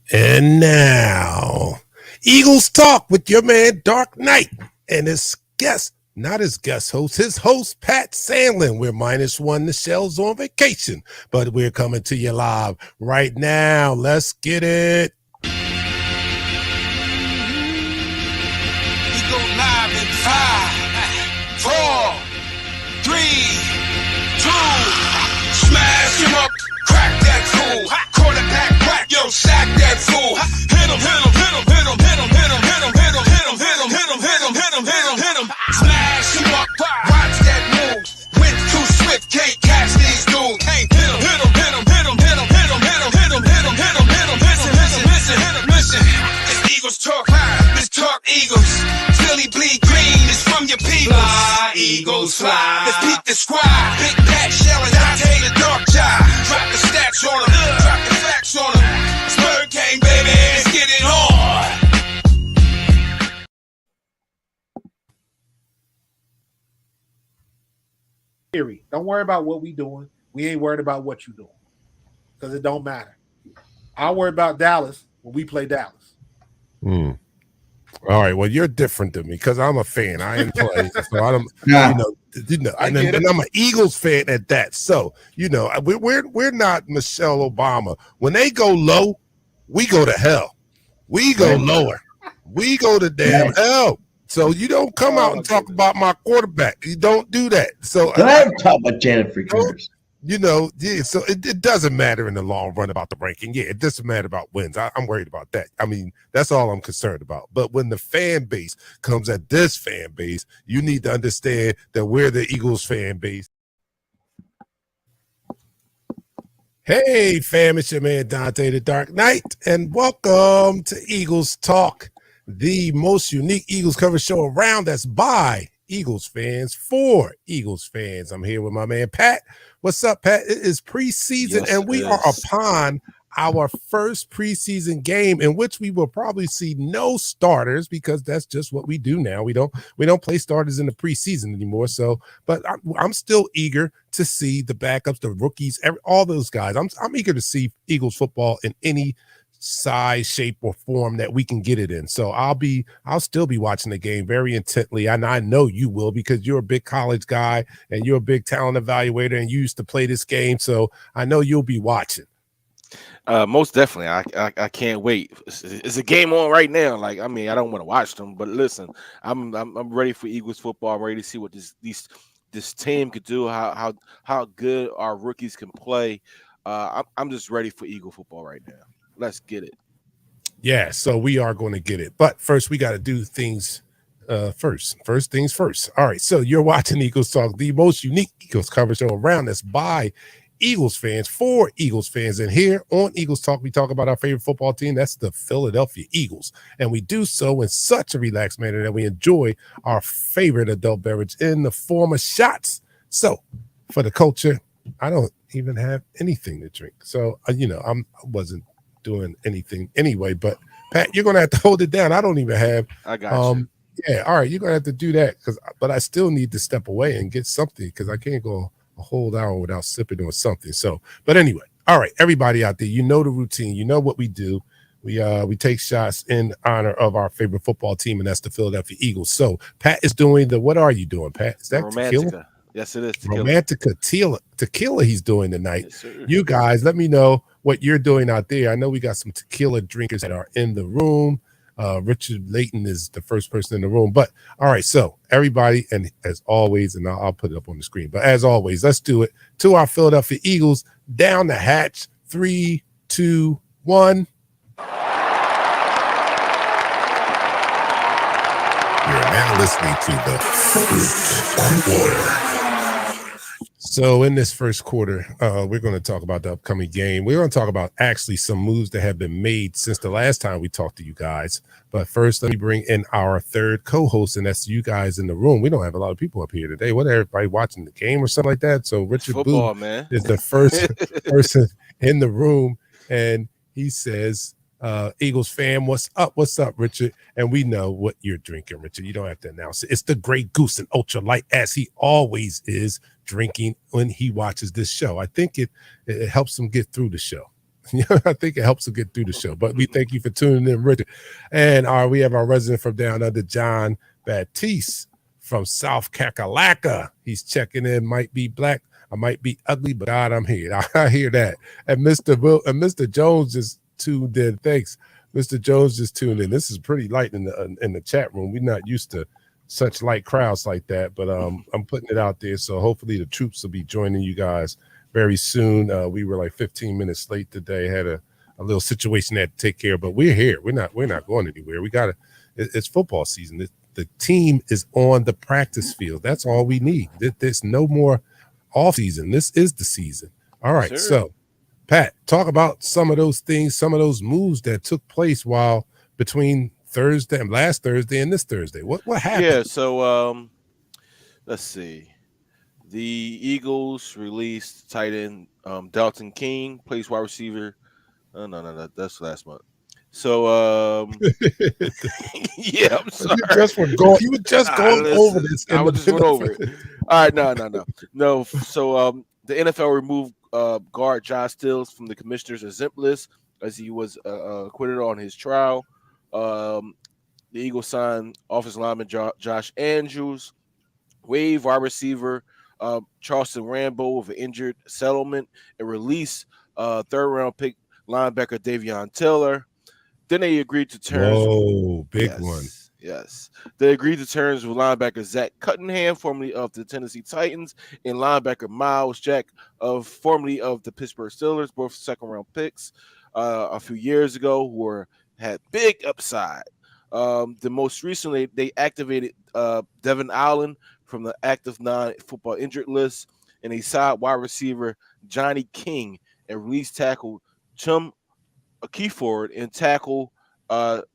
And now, Eagles Talk with your man Dark Knight and his guest, not his guest host, his host Pat Sandlin. We're -1. The shell's on vacation, but we're coming to you live right now. Let's get it. We go live in 5, 4, 3, 2. Smash him up, crack that fool. Quarterback crack, yo, sack that fool. Hit him, hit him, hit him, hit him, hit him, hit him, hit him, hit him, hit him, hit him, hit him, hit him, hit him, hit him, hit him. Smash him up, watch that move. Wind too swift, can't catch these dudes. Hit him, hit him, hit him, hit him, hit him, hit him, hit him, hit him, hit him, hit him, hit him. Listen, listen, listen, listen. This Eagles talk, this talk Eagles. Philly bleed green, it's from your people. Fly, Eagles, fly. Let's beat the squad. Big Pat Shelley, Dante the Dark Child. Drop the stats on him, drop the facts on him. Spur King, baby, let's get it on. Don't worry about what we doing. We ain't worried about what you doing because it don't matter. I'll worry about Dallas when we play Dallas. All right. Well, you're different than me because I'm a fan. I ain't playing, so I don't. And I'm an Eagles fan at that. So we're not Michelle Obama. When they go low, we go to hell. We go lower. We go to damn hell. So you don't come out and talk about my quarterback. You don't do that. So I'm talking about Janet Freakers. So it doesn't matter in the long run about the ranking. Yeah, it doesn't matter about wins. I'm worried about that. I mean, that's all I'm concerned about. But when the fan base comes at this fan base, you need to understand that we're the Eagles fan base. Hey, fam, it's your man Dante the Dark Knight, and welcome to Eagles Talk, the most unique Eagles coverage show around that's by Eagles fans for Eagles fans. I'm here with my man Pat. What's up, Pat? It is preseason, and we are upon our first preseason game in which we will probably see no starters because that's just what we do now. We don't play starters in the preseason anymore. So, but I'm still eager to see the backups, the rookies, all those guys. I'm eager to see Eagles football in any size, shape, or form that we can get it in. So I'll still be watching the game very intently, and I know you will because you're a big college guy and you're a big talent evaluator and you used to play this game, so I know you'll be watching. Most definitely. I can't wait. It's a game on right now. Like, I mean, I don't want to watch them, but listen, I'm ready for Eagles football. I'm ready to see what this team could do, how good our rookies can play. I'm just ready for Eagle football right now. Let's get it. Yeah, so we are going to get it. But first, we got to do things first. First things first. All right, so you're watching Eagles Talk, the most unique Eagles coverage show around that's by Eagles fans for Eagles fans. And here on Eagles Talk, we talk about our favorite football team. That's the Philadelphia Eagles. And we do so in such a relaxed manner that we enjoy our favorite adult beverage in the form of shots. So for the culture, I don't even have anything to drink. So, I wasn't doing anything anyway, but Pat, you're gonna have to hold it down. I don't even have. I got you. Yeah, all right, you're gonna have to do that but I still need to step away and get something because I can't go a whole hour without sipping on something. So, but anyway, all right, everybody out there, you know the routine, you know what we do. We take shots in honor of our favorite football team, and that's the Philadelphia Eagles. So Pat is doing what are you doing, Pat? Is that tequila? Yes, it is. Tequila. Romantica tequila he's doing tonight. Yes, you guys, let me know what you're doing out there. I know we got some tequila drinkers that are in the room. Richard Layton is the first person in the room. But all right, so everybody, and as always, and I'll put it up on the screen, but as always, let's do it to our Philadelphia Eagles. Down the hatch. 3, 2, 1. You're now listening to the first quarter. So in this first quarter, we're going to talk about the upcoming game. We're going to talk about actually some moves that have been made since the last time we talked to you guys. But first, let me bring in our third co-host, and that's you guys in the room. We don't have a lot of people up here today. What, everybody watching the game or something like that? So Richard football, Boo man, is the first person in the room, and he says, Eagles fan, what's up, Richard? And we know what you're drinking, Richard. You don't have to announce it. It's the Grey Goose and Ultra Light, as he always is drinking when he watches this show. I think it helps him get through the show. I think it helps to get through the show. But we thank you for tuning in, Richard. And we have our resident from down under, John Baptiste from South Kakalaka. He's checking in. Might be black, I might be ugly, but God, I'm here. I hear that. And Mr. Jones just tuned in. Thanks, Mr. Jones just tuned in. This is pretty light in the chat room. We're not used to such light crowds like that, but I'm putting it out there. So hopefully the troops will be joining you guys very soon. We were like 15 minutes late today. Had a little situation had to take care of, but we're here. We're not going anywhere. It's football season. The team is on the practice field. That's all we need. There's no more off season. This is the season. All right. Sure. So Pat, talk about some of those things, some of those moves that took place between last Thursday and this Thursday. What happened? Yeah, so let's see. The Eagles released tight end Dalton King, plays wide receiver. No, that's last month. So yeah, I'm sorry. You were just going over this. I was just went over it. All right, no. So the NFL removed guard John Stills from the commissioner's exempt list as he was acquitted on his trial. The Eagles signed offensive lineman Josh Andrews, waive wide receiver Charleston Rambo with an injured settlement, and release third-round pick linebacker Davion Taylor. Then they agreed to terms. Whoa, big one. Yes. They agreed to terms with linebacker Zach Cunningham, formerly of the Tennessee Titans, and linebacker Miles Jack, formerly of the Pittsburgh Steelers, both second-round picks a few years ago, who had big upside. The most recently, they activated Devin Allen from the active non-football injured list, and they signed wide receiver Johnny King and release tackle Chum Keyford and tackle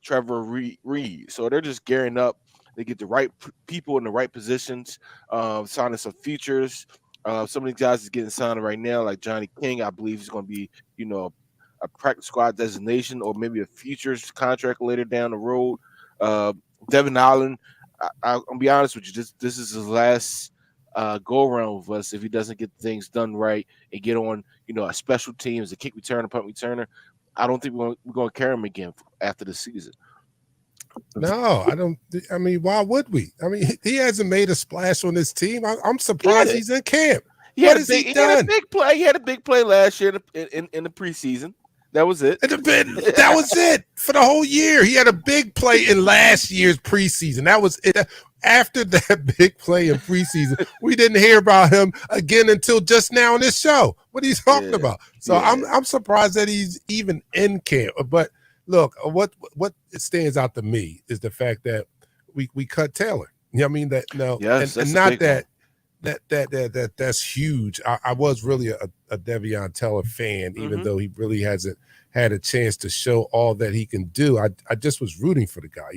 Trevor Reed. So they're just gearing up. They get the right people in the right positions, signing some features. Some of these guys is getting signed right now, like Johnny King. I believe he's going to be, a practice squad designation or maybe a futures contract later down the road. Devin Allen, I'll be honest with you, this is his last go around with us if he doesn't get things done right and get on, a special teams, a kick returner, punt returner. I don't think we're going to carry him again after the season. No, I don't. I mean, why would we? I mean, he hasn't made a splash on this team. I'm surprised he's in camp. What has he done? He had a big play. He had a big play last year in the preseason. That was it. That was it for the whole year. He had a big play in last year's preseason. That was it. After that big play in preseason, we didn't hear about him again until just now on this show. What are you talking about? So I'm surprised that he's even in camp. But look, what stands out to me is the fact that we cut Taylor. You know what I mean? And not that. That's huge. I was really a Davion Taylor fan, even though he really hasn't had a chance to show all that he can do. I just was rooting for the guy.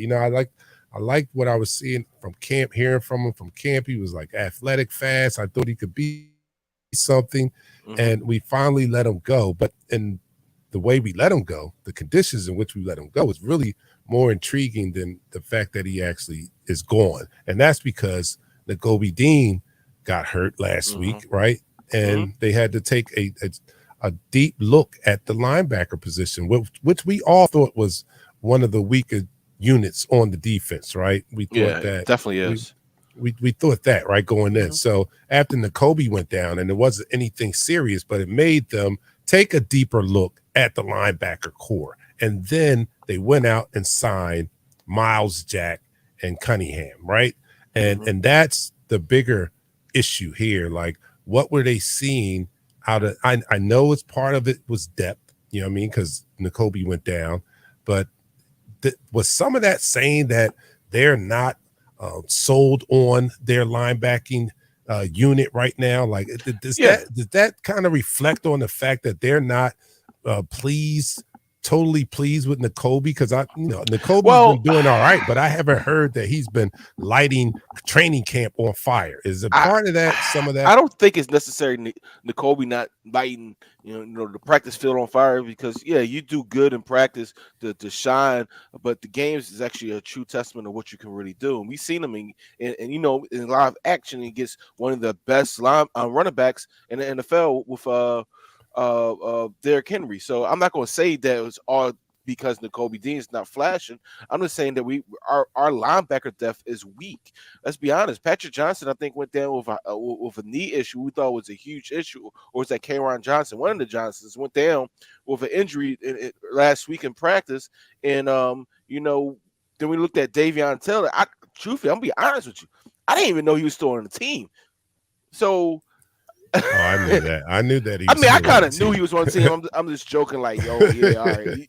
I liked what I was seeing from camp, hearing from him from camp. He was like athletic, fast. I thought he could be something, and we finally let him go. But in the way we let him go, the conditions in which we let him go is really more intriguing than the fact that he actually is gone. And that's because Nakobe Dean got hurt last week, right? And they had to take a deep look at the linebacker position, which we all thought was one of the weaker units on the defense, right? We thought that it definitely is. We thought that, right, going in. So after Nakobe went down, and it wasn't anything serious, but it made them take a deeper look at the linebacker core. And then they went out and signed Miles Jack and Cunningham, right? And that's the bigger issue here. Like, what were they seeing out of? I know it's part of it was depth, you know what I mean, because Nakobe went down, but was some of that saying that they're not sold on their linebacking unit right now? Like, does that kind of reflect on the fact that they're not totally pleased with Nakobe? Because Nakobe's been doing all right, but I haven't heard that he's been lighting training camp on fire. Is it part of that? Some of that? I don't think it's necessarily Nakobe not lighting the practice field on fire, because you do good in practice to shine, but the games is actually a true testament of what you can really do. And we've seen him in live action. He gets one of the best running backs in the NFL with Derrick Henry. So I'm not going to say that it was all because N'Kobe Dean's not flashing. I'm just saying that our linebacker depth is weak. Let's be honest. Patrick Johnson, I think, went down with a knee issue. We thought was a huge issue, or was that K'Ron Johnson? One of the Johnsons went down with an injury last week in practice, and then we looked at Davion Taylor. Truthfully, I'm gonna be honest with you. I didn't even know he was still on the team. So. Oh, I knew that. I knew that. I kind of knew he was on the team. I'm just joking, like, yo, yeah, all right.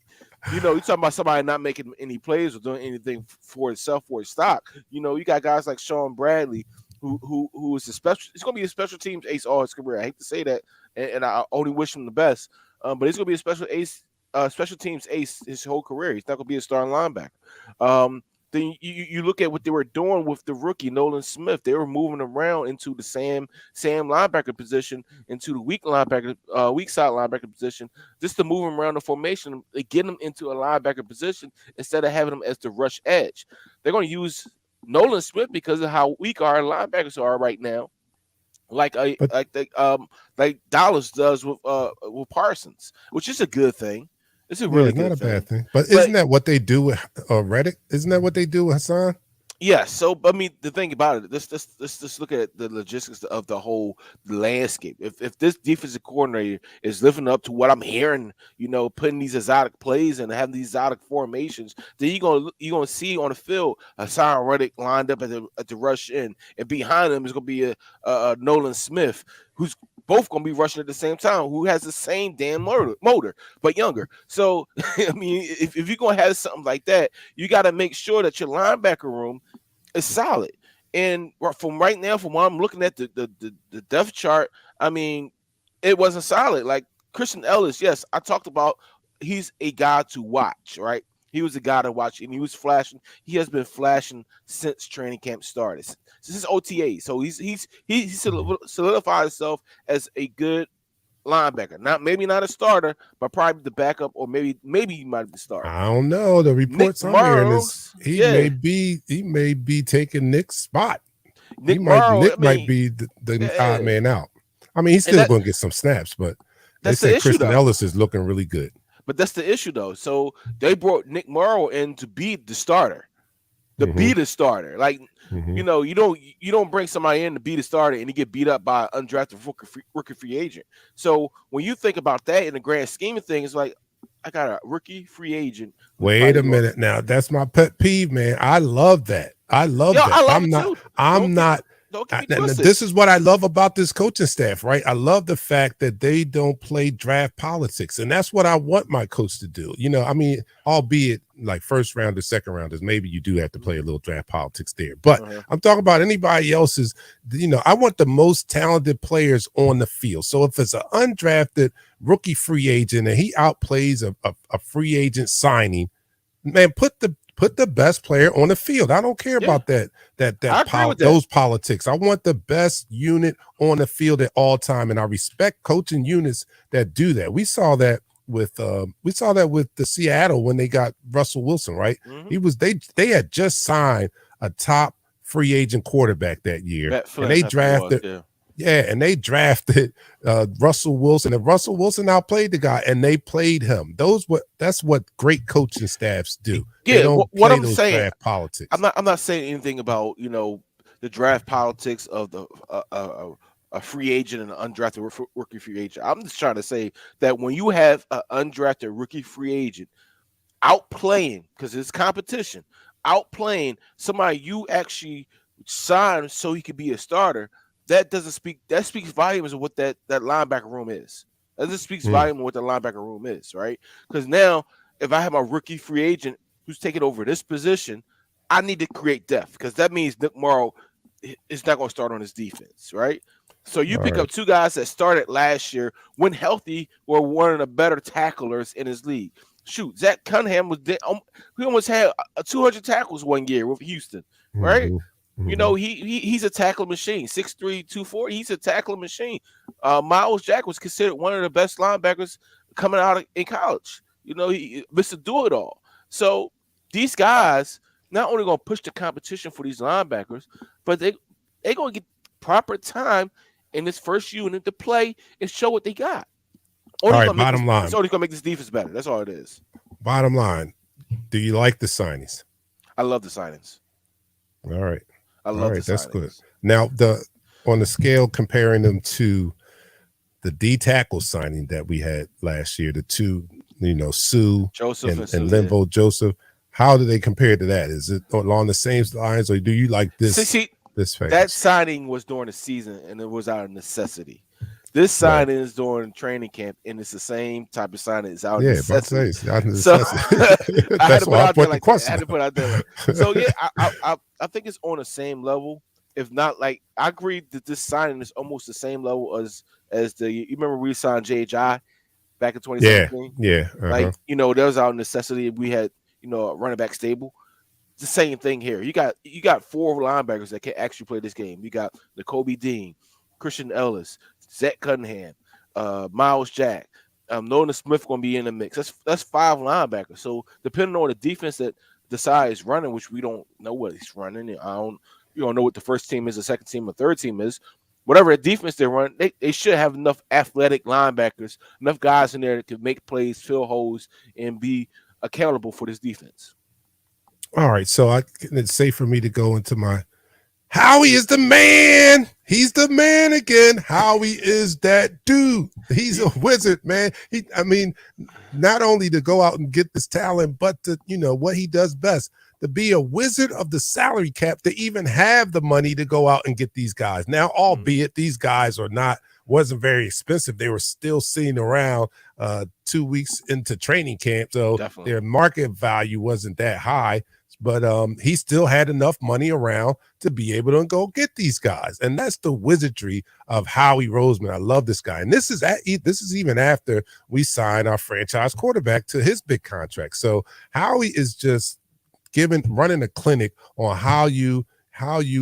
You talking about somebody not making any plays or doing anything for itself for his stock. You got guys like Sean Bradley, who is he's going to be a special teams ace all his career. I hate to say that, and I only wish him the best. But he's going to be a special teams ace his whole career. He's not going to be a starting linebacker. Then you look at what they were doing with the rookie Nolan Smith. They were moving around into the Sam linebacker position, into the weak side linebacker position, just to move him around the formation, to get him into a linebacker position instead of having him as the rush edge. They're going to use Nolan Smith because of how weak our linebackers are right now, like Dallas does with Parsons, which is a good thing. It's a really good not a thing. bad thing. But isn't that what they do with Reddick? Isn't that what they do with Hassan? Yeah, so I mean, the thing about it, let's just look at the logistics of the whole landscape. If this defensive coordinator is living up to what I'm hearing, putting these exotic plays and having these exotic formations, then you're gonna see on the field Hassan Reddick lined up at the rush in, and behind him is gonna be a Nolan Smith, who's both gonna be rushing at the same time, who has the same damn motor but younger. So I mean, if you're gonna have something like that, you got to make sure that your linebacker room is solid. And from right now, from what I'm looking at the depth chart, I mean, it wasn't solid. Like Christian Ellis, yes, I talked about he's a guy to watch, right? He was a guy to watch, and he was flashing. He has been flashing since training camp started, since OTA. So he's solidified himself as a good linebacker. Maybe not a starter, but probably the backup, or maybe he might be the starter. I don't know. The reports I'm hearing is he may be taking Nick's spot. Nick might be the odd man out. I mean, he's still going to get some snaps, but they say Christian Ellis is looking really good. But that's the issue, though. So they brought Nick Morrow in to be the starter, be the starter. Like, you don't bring somebody in to be the starter and he get beat up by an undrafted rookie free agent. So when you think about that in the grand scheme of things, like, I got a rookie free agent. Wait a minute now. That's my pet peeve, man. I love that. I love that. I'm not. This is what I love about this coaching staff, right? I love the fact that they don't play draft politics, and that's what I want my coach to do. I mean, albeit like first rounders, second rounders, maybe you do have to play a little draft politics there. But I'm talking about anybody else's. I want the most talented players on the field. So if it's an undrafted rookie free agent and he outplays a free agent signing, man, put the best player on the field. I don't care about those politics. I want the best unit on the field at all time, and I respect coaching units that do that. We saw that with the Seattle when they got Russell Wilson, right? They had just signed a top free agent quarterback that year, and they drafted. And they drafted Russell Wilson, and Russell Wilson outplayed the guy, and they played him. That's what great coaching staffs do. Yeah, they don't what play I'm those saying, draft politics. I'm not saying anything about the draft politics of the a free agent and an undrafted rookie free agent. I'm just trying to say that when you have an undrafted rookie free agent outplaying, because it's competition, outplaying somebody you actually signed so he could be a starter. That speaks volumes of what that linebacker room is. That just speaks volume of what the linebacker room is, right? Because now, if I have a rookie free agent who's taking over this position, I need to create depth, because that means Nick Morrow is not going to start on his defense, right? So you pick up two guys that started last year, when healthy, were one of the better tacklers in his league. Shoot, Zach Cunningham he almost had 200 tackles one year with Houston, right? He's a tackling machine. 6'3", 240. He's a tackling machine. Miles Jack was considered one of the best linebackers coming out in college. He Mr. Do-It-All. So these guys not only going to push the competition for these linebackers, but they're going to get proper time in this first unit to play and show what they got. All right, bottom line. It's only gonna make this defense better. That's all it is. Bottom line. Do you like the signings? I love the signings. All right. I love the that's signings. good. Now, on the scale comparing them to the D tackle signing that we had last year, the two, Sue Joseph and Linval Joseph, how do they compare to that? Is it along the same lines, or do you like this? This package? That signing was during the season, and it was out of necessity. This signing is during training camp, and it's the same type of signing. It's out of necessity. It's out of necessity. So I had to put out there like that. I had to put out there. So yeah, I think it's on the same level. If not, like I agree that this signing is almost the same level as you remember we signed J.J. back in 2017. Yeah. Like that was out of necessity. We had a running back stable. It's the same thing here. You got 4 linebackers that can actually play this game. You got Nakobe Dean, Christian Ellis, Zach Cunningham, Miles Jack, Nolan Smith going to be in the mix. That's 5 linebackers. So depending on the defense that the side is running, which we don't know what he's running, you don't know what the first team is, the second team, or third team is. Whatever the defense they run, they should have enough athletic linebackers, enough guys in there that can make plays, fill holes, and be accountable for this defense. All right, so it's safe for me to go into my Howie is the man. He's the man again. Howie is that dude. He's a wizard, man. Not only to go out and get this talent, but to, what he does best, to be a wizard of the salary cap, to even have the money to go out and get these guys. Now, albeit these guys wasn't very expensive. They were still seen around 2 weeks into training camp. So their market value wasn't that high. But he still had enough money around to be able to go get these guys, and that's the wizardry of Howie Roseman. I love this guy, and this is even after we signed our franchise quarterback to his big contract. So Howie is just running a clinic on how you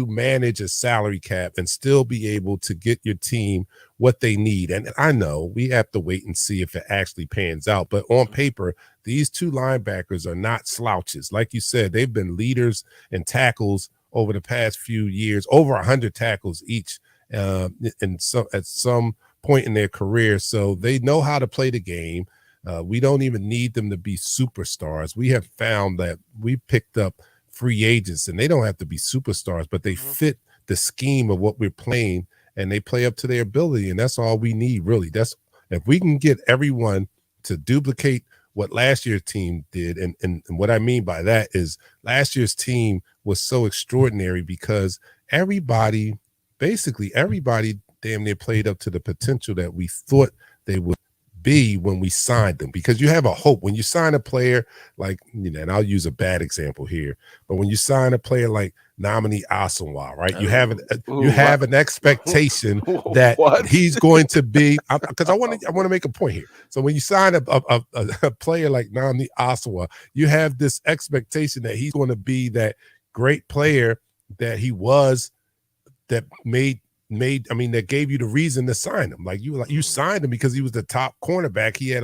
manage a salary cap and still be able to get your team what they need. And I know we have to wait and see if it actually pans out, but on paper, these 2 linebackers are not slouches. Like you said, they've been leaders in tackles over the past few years, over 100 tackles each at some point in their career. So they know how to play the game. We don't even need them to be superstars. We have found that we picked up free agents, and they don't have to be superstars, but they fit the scheme of what we're playing, and they play up to their ability, and that's all we need, really. If we can get everyone to duplicate what last year's team did, and what I mean by that is last year's team was so extraordinary because basically everybody damn near played up to the potential that we thought they would be when we signed them, because you have a hope when you sign a player like, and I'll use a bad example here, but when you sign a player like Nnamdi Asomugha, right? You have an expectation that he's going to be, because I want to make a point here. So when you sign a player like Nnamdi Asomugha, you have this expectation that he's going to be that great player that he was, that that gave you the reason to sign him. Like you signed him because he was the top cornerback. He had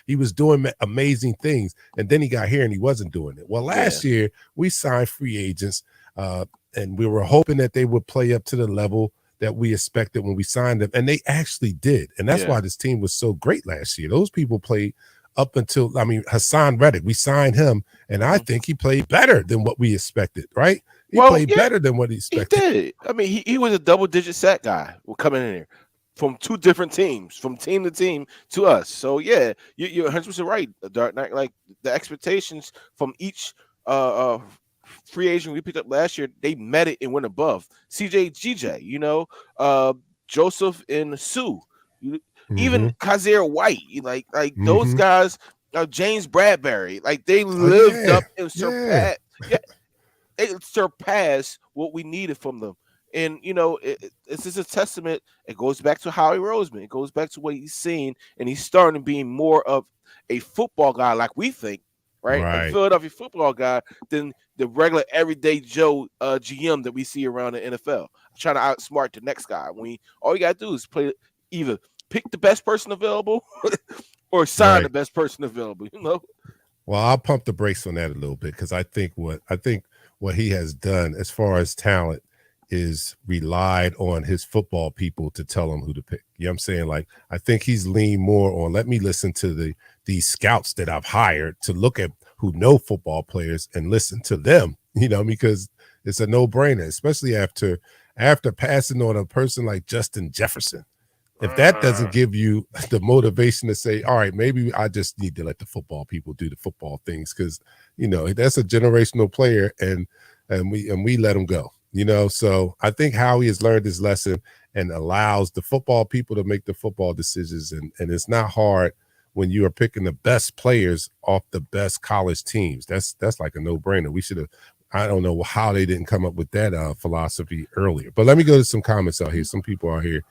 he was doing amazing things, and then he got here and he wasn't doing it. Well, last year we signed free agents, and we were hoping that they would play up to the level that we expected when we signed them, and they actually did. And that's why this team was so great last year. Those people played up until, Hassan Reddick, we signed him, and I think he played better than what we expected, right? He played better than what he expected. He did. He was a double-digit sack guy coming in here from 2 different teams, from team to team to us. So, yeah, you're 100% right, Dark Knight. Like, the expectations from each free agent we picked up last year, they met it and went above. CJ, GJ, Joseph and Sue, even Kaiser White, like those guys, James Bradbury, like they lived up and surpassed. They surpassed what we needed from them. And, it's just a testament. It goes back to Howie Roseman. It goes back to what he's seen, and he's starting to be more of a football guy like we think, right? A Philadelphia football guy than the regular everyday Joe GM that we see around the NFL. Trying to outsmart the next guy. All you got to do is either pick the best person available or sign the best person available, Well, I'll pump the brakes on that a little bit, because I think what he has done as far as talent, is relied on his football people to tell him who to pick. You know what I'm saying? Like, I think he's leaned more on, let me listen to these scouts that I've hired to look at who know football players and listen to them, because it's a no-brainer, especially after passing on a person like Justin Jefferson. If that doesn't give you the motivation to say, all right, maybe I just need to let the football people do the football things, because that's a generational player, and we let him go. So I think Howie has learned his lesson and allows the football people to make the football decisions, and it's not hard when you are picking the best players off the best college teams. That's like a no-brainer. We should have. I don't know how they didn't come up with that philosophy earlier. But let me go to some comments out here. Some people are here.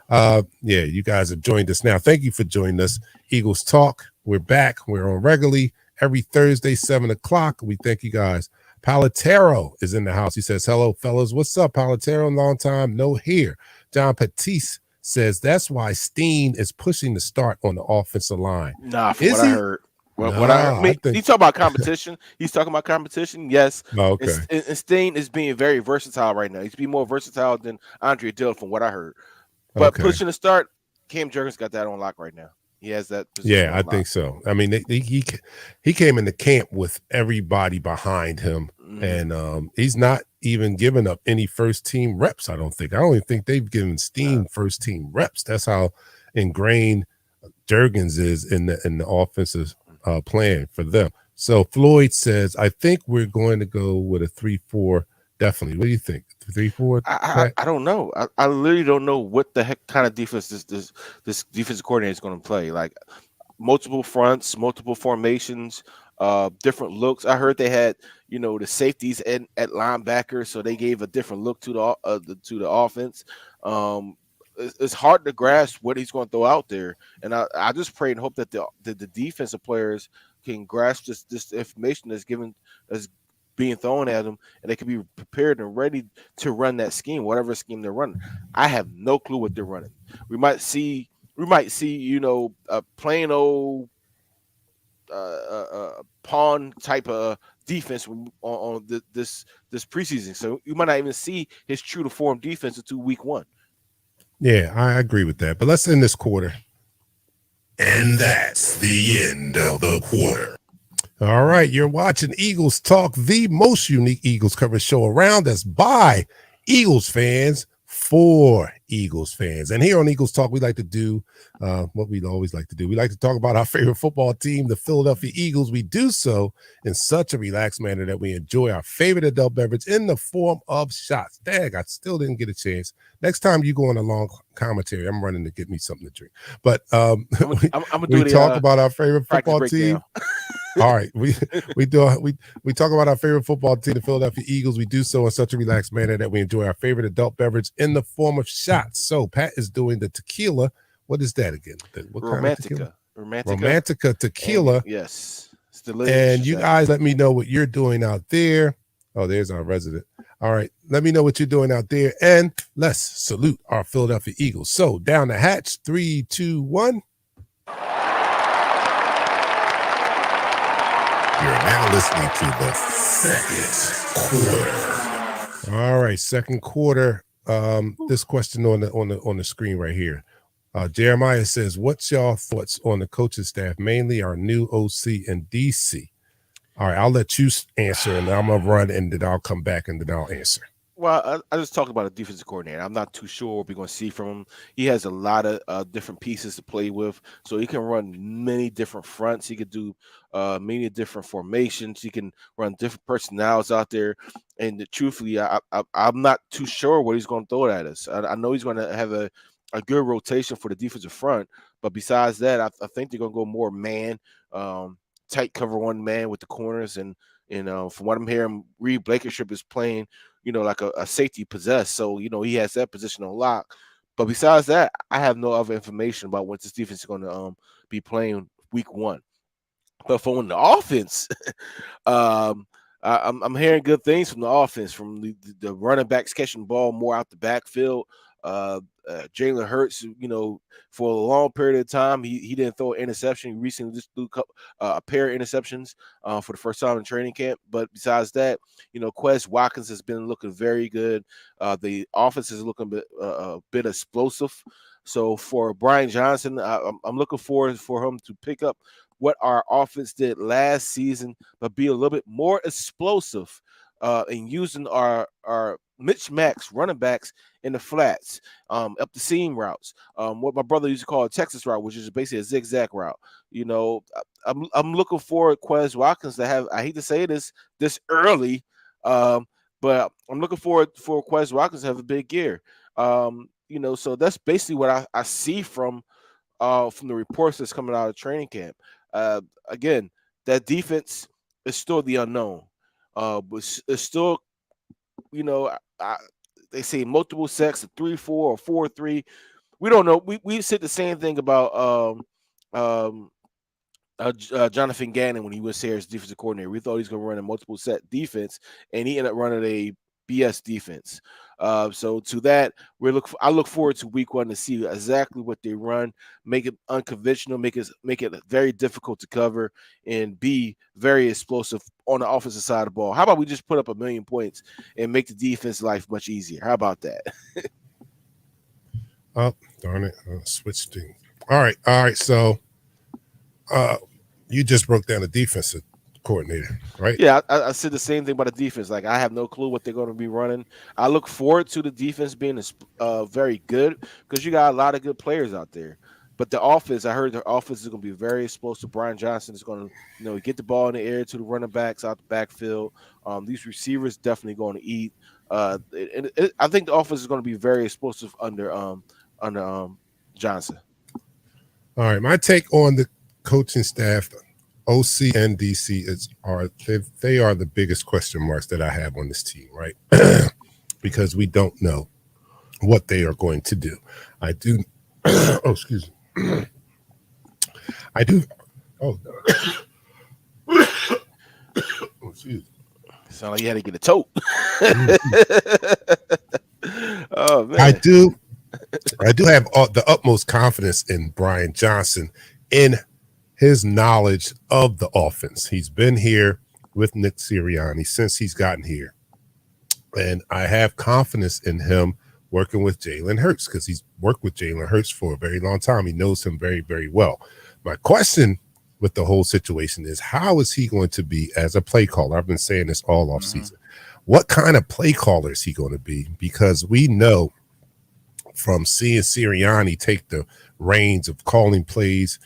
Yeah, you guys have joined us now. Thank you for joining us. Eagles Talk. We're back. We're on regularly every Thursday, 7:00. We thank you guys. Palatero is in the house. He says, hello, fellas. What's up, Palatero? Long time no here. John Patisse says that's why Steen is pushing the start on the offensive line. Nah, from what I heard. I mean, he's talking about competition. He's talking about competition. Yes. Oh, okay. And Steen is being very versatile right now. He's being more versatile than Andre Dillon, from what I heard. But pushing the start, Cam Jurgens got that on lock right now. He has that position. Yeah, I think so. I mean, he came into camp with everybody behind him, and he's not even giving up any first team reps. I don't even think they've given Steen first team reps. That's how ingrained Jurgens is in the offensive plan for them. So Floyd says, I think we're going to go with a 3-4. Definitely. What do you think? 3-4? I don't know. I literally don't know what the heck kind of defense this defensive coordinator is going to play. Like, multiple fronts, multiple formations, different looks. I heard they had the safeties at linebacker, so they gave a different look to the offense. It's hard to grasp what he's going to throw out there, and I just pray and hope that the defensive players can grasp this information that's being thrown at them, and they can be prepared and ready to run that scheme, whatever scheme they're running. I have no clue what they're running. We might see a plain old pawn type of defense on this preseason. So you might not even see his true to form defense until week 1. Yeah, I agree with that. But let's end this quarter. And that's the end of the quarter. All right, you're watching Eagles Talk, the most unique Eagles coverage show around. That's by Eagles fans for Eagles fans. And here on Eagles Talk, we like to do what we always like to do. We like to talk about our favorite football team, the Philadelphia Eagles. We do so in such a relaxed manner that we enjoy our favorite adult beverage in the form of shots. Dang, I still didn't get a chance. Next time you go on a long commentary, I'm running to get me something to drink. But we talk about our favorite football team. All right, we talk about our favorite football team, the Philadelphia Eagles. We do so in such a relaxed manner that we enjoy our favorite adult beverage in the form of shots. So Pat is doing the tequila. What is that again? What kind of tequila? Romantica tequila. And, yes, it's delicious. And you guys let me know what you're doing out there. Oh, there's our resident. All right, let me know what you're doing out there, and let's salute our Philadelphia Eagles. So down the hatch, 3, 2, 1. You're now listening to the second quarter. All right, second quarter. This question on the screen right here. Jeremiah says, "What's y'all thoughts on the coaching staff, mainly our new OC and DC?" All right, I'll let you answer, and I'm gonna run, and then I'll come back, and then I'll answer. Well, I just talked about a defensive coordinator. I'm not too sure what we're going to see from him. He has a lot of different pieces to play with, so he can run many different fronts. He could do many different formations. He can run different personnels out there. And truthfully, I'm not too sure what he's going to throw at us. I know he's going to have a good rotation for the defensive front, but besides that, I think they're going to go more man, tight cover one man with the corners. And from what I'm hearing, Reed Blankenship is playing like a safety possessed. So, he has that position on lock. But besides that, I have no other information about what this defense is going to be playing week 1. But from the offense, I'm hearing good things from the offense, from the running backs catching the ball more out the backfield. Jalen Hurts, for a long period of time, he didn't throw an interception. He recently just threw a pair of interceptions for the first time in training camp. But besides that, Quez Watkins has been looking very good. The offense is looking a bit explosive. So for Brian Johnson, I'm looking forward for him to pick up what our offense did last season, but be a little bit more explosive in using our Mitch Max running backs in the flats, up the seam routes, what my brother used to call a Texas route, which is basically a zigzag route. I'm looking forward Quez Watkins to have. I hate to say this early, but I'm looking forward for Quez Watkins to have a big year. So that's basically what I see from the reports that's coming out of training camp. Again, that defense is still the unknown. But it's still, they say multiple sacks, a 3-4 or 4-3. We don't know. We said the same thing about Jonathan Gannon when he was here as defensive coordinator. We thought he was going to run a multiple set defense, and he ended up running a BS defense. So to that, I look forward to week 1 to see exactly what they run, make it unconventional, make it very difficult to cover, and be very explosive on the offensive side of the ball. How about we just put up 1 million points and make the defense life much easier? How about that? Oh, darn it. Switch things. All right. So you just broke down the defensive coordinator, right? Yeah, I said the same thing about the defense. Like, I have no clue what they're going to be running. I look forward to the defense being very good because you got a lot of good players out there. But the offense, I heard the offense is going to be very explosive. Brian Johnson is going to, get the ball in the air to the running backs out the backfield. These receivers definitely going to eat. I think the offense is going to be very explosive under Johnson. All right. My take on the coaching staff, OC and DC, they are the biggest question marks that I have on this team, right? Because we don't know what they are going to do. I do. Oh, excuse me. I do. Oh, excuse me. Sound like you had to get a tote. Oh man. I do have the utmost confidence in Brian Johnson in his knowledge of the offense. He's been here with Nick Sirianni since he's gotten here. And I have confidence in him working with Jalen Hurts because he's worked with Jalen Hurts for a very long time. He knows him very, very well. My question with the whole situation is, how is he going to be as a play caller? I've been saying this all off season. What kind of play caller is he going to be? Because we know from seeing Sirianni take the reins of calling plays,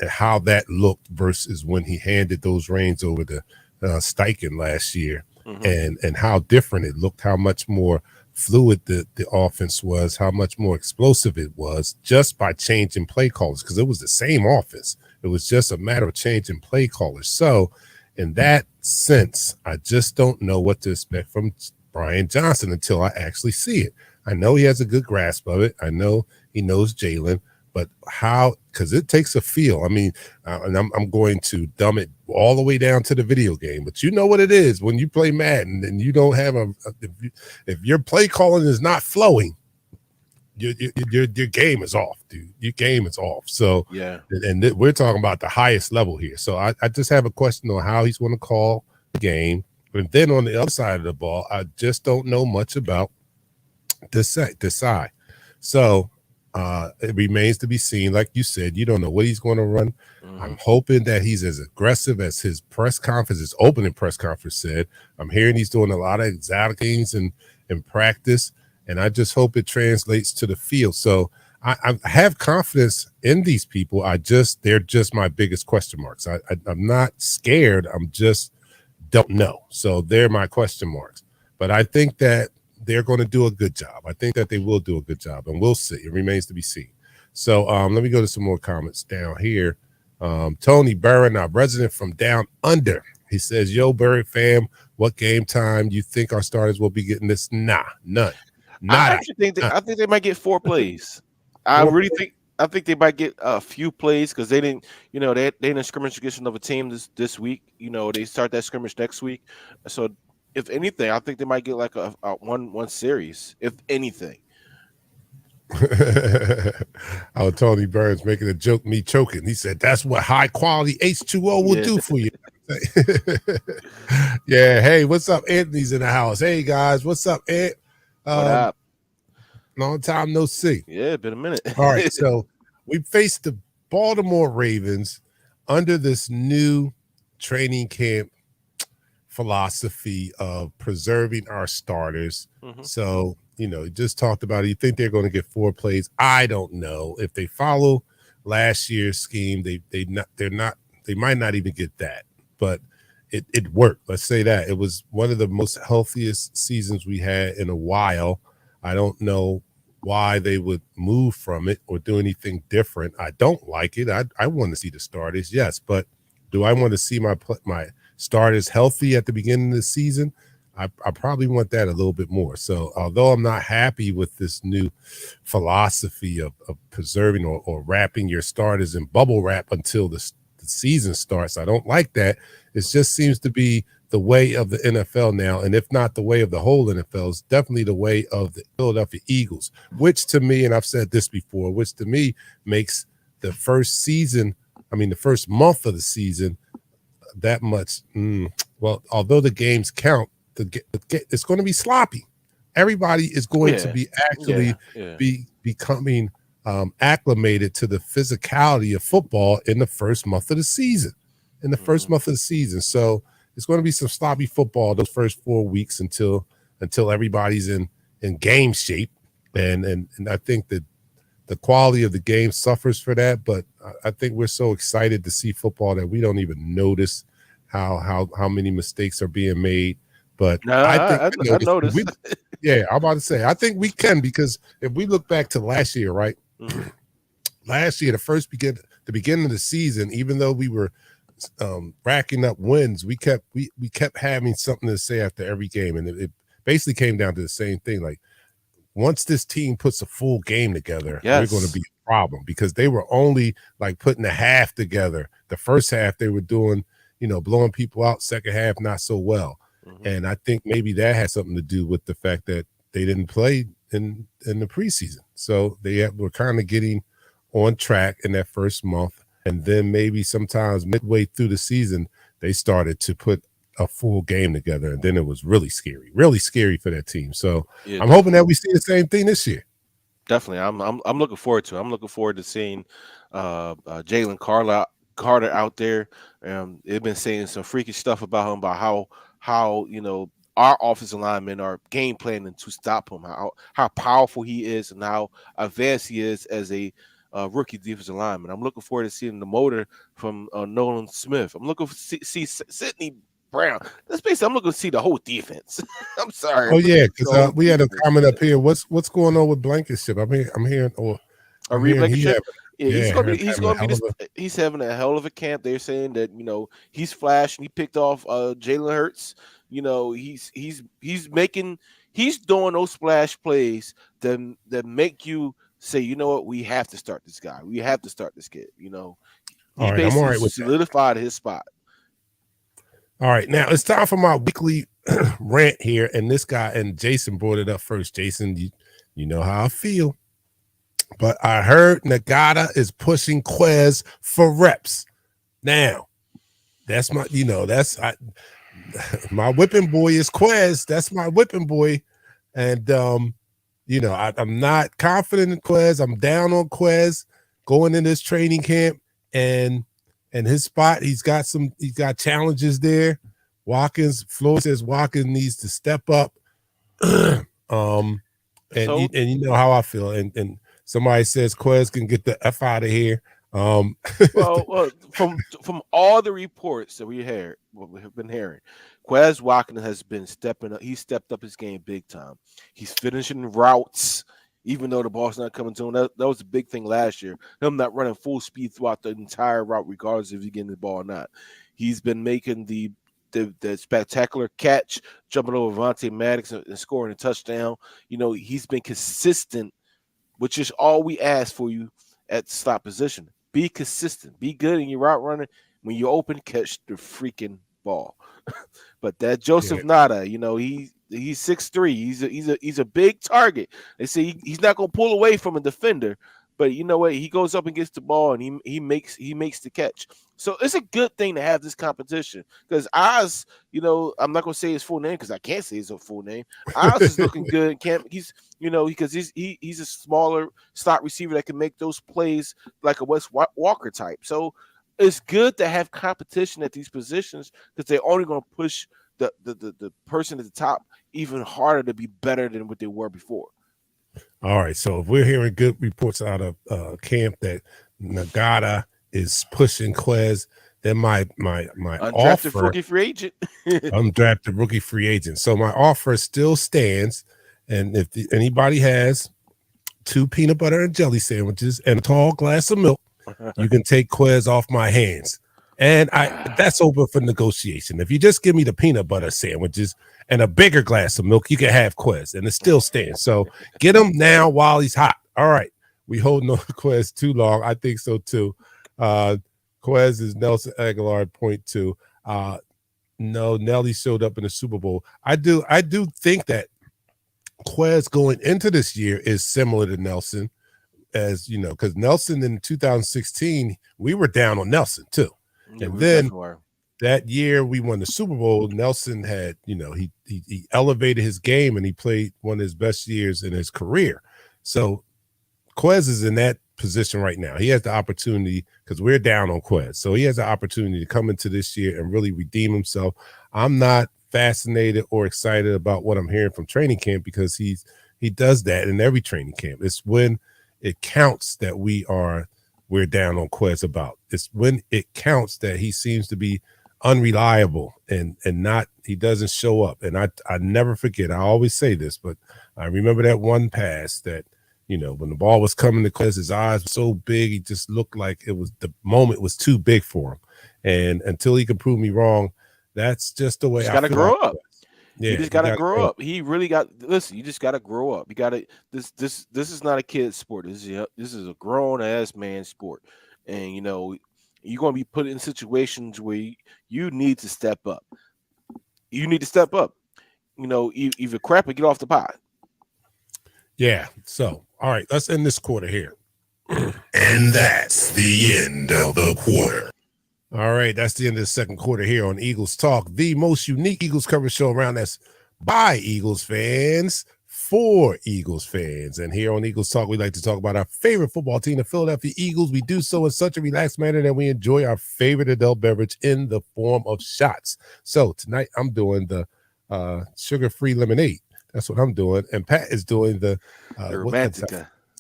how that looked versus when he handed those reins over to Steichen last year, and how different it looked, how much more fluid the offense was, how much more explosive it was just by changing play callers, because it was the same offense. It was just a matter of changing play callers. So in that sense, I just don't know what to expect from Brian Johnson until I actually see it. I know he has a good grasp of it. I know he knows Jalen, but how? Because it takes a feel. I mean, and I'm going to dumb it all the way down to the video game, but you know what it is when you play Madden and you don't have if your play calling is not flowing, your game is off, dude. Your game is off. So yeah, and we're talking about the highest level here. So I just have a question on how he's going to call the game. But then on the other side of the ball, I just don't know much about this side. So it remains to be seen. Like you said, you don't know what he's going to run. I'm hoping that he's as aggressive as his press conference, his opening press conference said. I'm hearing he's doing a lot of exotic things in practice, and I just hope it translates to the field. So I have confidence in these people. They're just my biggest question marks. I'm not scared. I'm just don't know. So they're my question marks. But I think that they're going to do a good job. I think that they will do a good job, and we'll see. It remains to be seen. So let me go to some more comments down here. Tony Burren, our resident from down under, he says, "Yo, Burren fam, what game time you think our starters will be getting this?" Nah, none. I think they might get 4 plays. I think they might get a few plays because they didn't, they didn't scrimmage against another team this week. They start that scrimmage next week. So if anything, I think they might get like a one series, if anything. Oh, Tony Burns making a joke, me choking. He said, that's what high quality H2O will Yeah. do for you. Yeah. Hey, what's up? Anthony's in the house. Hey, guys. What's up, Ant? What up? Long time no see. Yeah, been a minute. All right. So we faced the Baltimore Ravens under this new training camp philosophy of preserving our starters. Mhm. So, you just talked about it. You think they're going to get 4 plays. I don't know. If they follow last year's scheme, they might not even get that. But it worked. Let's say that. It was one of the most healthiest seasons we had in a while. I don't know why they would move from it or do anything different. I don't like it. I want to see the starters, yes, but do I want to see my starters healthy at the beginning of the season? I probably want that a little bit more. So although I'm not happy with this new philosophy of preserving or wrapping your starters in bubble wrap until the season starts, I don't like that. It just seems to be the way of the NFL now. And if not the way of the whole NFL, it's definitely the way of the Philadelphia Eagles, which to me, and I've said this before, which to me makes the first month of the season that much. Well, although the games count, it's going to be sloppy. Everybody is going to be actually becoming acclimated to the physicality of football in the first month of the season. So it's going to be some sloppy football those first 4 weeks until everybody's in game shape, and I think that the quality of the game suffers for that. But I think we're so excited to see football that we don't even notice how many mistakes are being made. But I noticed. I'm about to say, I think we can, because if we look back to last year, right? Mhm. Last year, the beginning of the season, even though we were racking up wins, we kept having something to say after every game, and it basically came down to the same thing. Like, once this team puts a full game together, we're going to be a problem, because they were only like putting a half together. The first half they were doing, blowing people out. Second half, not so well. Mhm. And I think maybe that has something to do with the fact that they didn't play in the preseason. So they were kind of getting on track in that first month. And then maybe sometimes midway through the season, they started to put a full game together. And then it was really scary for that team. So I'm hoping that we see the same thing this year. Definitely. I'm looking forward to it. I'm looking forward to seeing Jalen Carter out there. They've been saying some freaky stuff about him, about how our offensive linemen are game planning to stop him, how powerful he is, and how advanced he is as a rookie defensive lineman. I'm looking forward to seeing the motor from Nolan Smith. I'm looking to see Sidney Brown. That's basically, I'm looking to see the whole defense. I'm sorry. Oh yeah, because we had a comment up here. What's going on with Blankenship? I'm hearing Reed Blankenship. He's having a hell of a camp. They're saying that he's flashed. He picked off Jalen Hurts. He's doing those splash plays that make you say, you know what, we have to start this guy. We have to start this kid. He all right, basically I'm all right with solidified his spot. All right, now it's time for my weekly rant here, and this guy and Jason brought it up first. Jason, you know how I feel, but I heard Nagata is pushing Quez for reps. Now, that's my my whipping boy is Quez. That's my whipping boy, and I'm not confident in Quez. I'm down on Quez going in this training camp, and his spot. He's got challenges there. Floyd says Watkins needs to step up. And you know how I feel. And somebody says Quez can get the F out of here. Well, from all the reports that we have been hearing, Quez Watkins has been stepping up. He stepped up his game big time. He's finishing routes, even though the ball's not coming to him. That was a big thing last year. Him not running full speed throughout the entire route, regardless if he's getting the ball or not. He's been making the spectacular catch, jumping over Vontae Maddox and scoring a touchdown. He's been consistent, which is all we ask for you at slot position. Be consistent. Be good in your route running. When you open, catch the freaking ball. But that Joseph Nada, he's 6'3". He's a big target. They say he's not gonna pull away from a defender, but you know what? He goes up and gets the ball and he makes the catch. So it's a good thing to have this competition because Oz, I'm not gonna say his full name because I can't say his full name. Oz is looking good. He's because he's a smaller slot receiver that can make those plays like a Wes Walker type. So it's good to have competition at these positions because they're only going to push the person at the top even harder to be better than what they were before. All right, so if we're hearing good reports out of camp that Nagata is pushing Quez, then my undrafted offer, rookie free agent, undrafted rookie free agent. So my offer still stands, and if anybody has 2 peanut butter and jelly sandwiches and a tall glass of milk, you can take Quez off my hands. And that's open for negotiation. If you just give me the peanut butter sandwiches and a bigger glass of milk, you can have Quez, and it still stands. So get him now while he's hot. All right. We holding on to Quez too long. I think so too. Quez is Nelson Aguilar at .2. No, Nelly showed up in the Super Bowl. I do think that Quez going into this year is similar to Nelson, as you know, because Nelson in 2016, we were down on Nelson too. Yeah, and then that year we won the Super Bowl, Nelson had, he elevated his game and he played one of his best years in his career. So Quez is in that position right now. He has the opportunity because we're down on Quez. So he has the opportunity to come into this year and really redeem himself. I'm not fascinated or excited about what I'm hearing from training camp because he does that in every training camp. It's when it counts that we're down on Quez about. It's when it counts that he seems to be unreliable and not, he doesn't show up. And I never forget, I always say this, but I remember that one pass that, when the ball was coming to Quez, his eyes were so big, he just looked like the moment was too big for him. And until he can prove me wrong, that's just the way I gotta grow up. Yeah, you just gotta grow up. He really listen, you just gotta grow up. You gotta this is not a kid's sport. This is a grown ass man sport. And you're gonna be put in situations where you need to step up. You need to step up. Either crap or get off the pot. Yeah. So all right, let's end this quarter here. And that's the end of the quarter. All right, that's the end of the second quarter here on Eagles Talk, the most unique Eagles coverage show around that's by Eagles fans for Eagles fans. And here on Eagles Talk, we like to talk about our favorite football team, the Philadelphia Eagles. We do so in such a relaxed manner that we enjoy our favorite adult beverage in the form of shots. So tonight I'm doing the sugar-free lemonade. That's what I'm doing. And Pat is doing the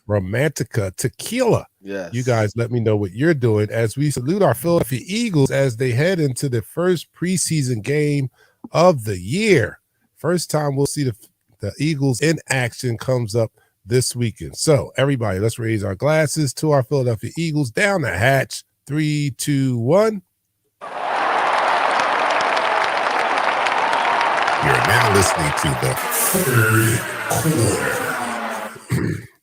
Romantica tequila. Yes. You guys let me know what you're doing as we salute our Philadelphia Eagles as they head into the first preseason game of the year. First time we'll see the Eagles in action comes up this weekend. So everybody, let's raise our glasses to our Philadelphia Eagles. Down the hatch. 3, 2, 1. You're now listening to the third quarter.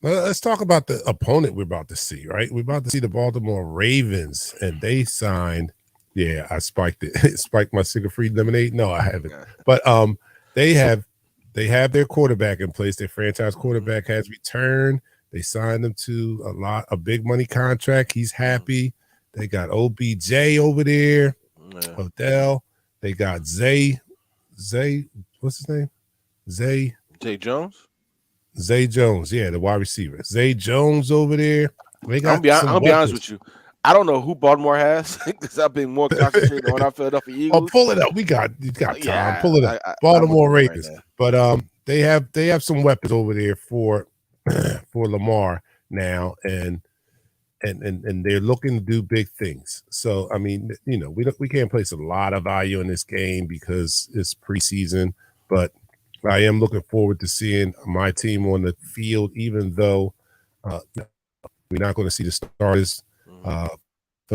Let's talk about the opponent we're about to see, right? We're about to see the Baltimore Ravens, and they signed. Yeah, I spiked it. Spiked my sugar-free lemonade. No, I haven't. But they have their quarterback in place. Their franchise quarterback has returned. They signed him to a big money contract. He's happy. They got OBJ over there. Odell. They got Zay. What's his name? Zay Jones. Zay Jones, yeah, the wide receiver. Zay Jones over there. I'll be honest with you. I don't know who Baltimore has because I've been more concentrated on our Philadelphia Eagles. Oh, pull it up. You got time. Yeah, pull it up. Baltimore Ravens. Right, but they have some weapons over there for Lamar now, and they're looking to do big things. So I mean, we can't place a lot of value in this game because it's preseason, but I am looking forward to seeing my team on the field, even though we're not going to see the starters for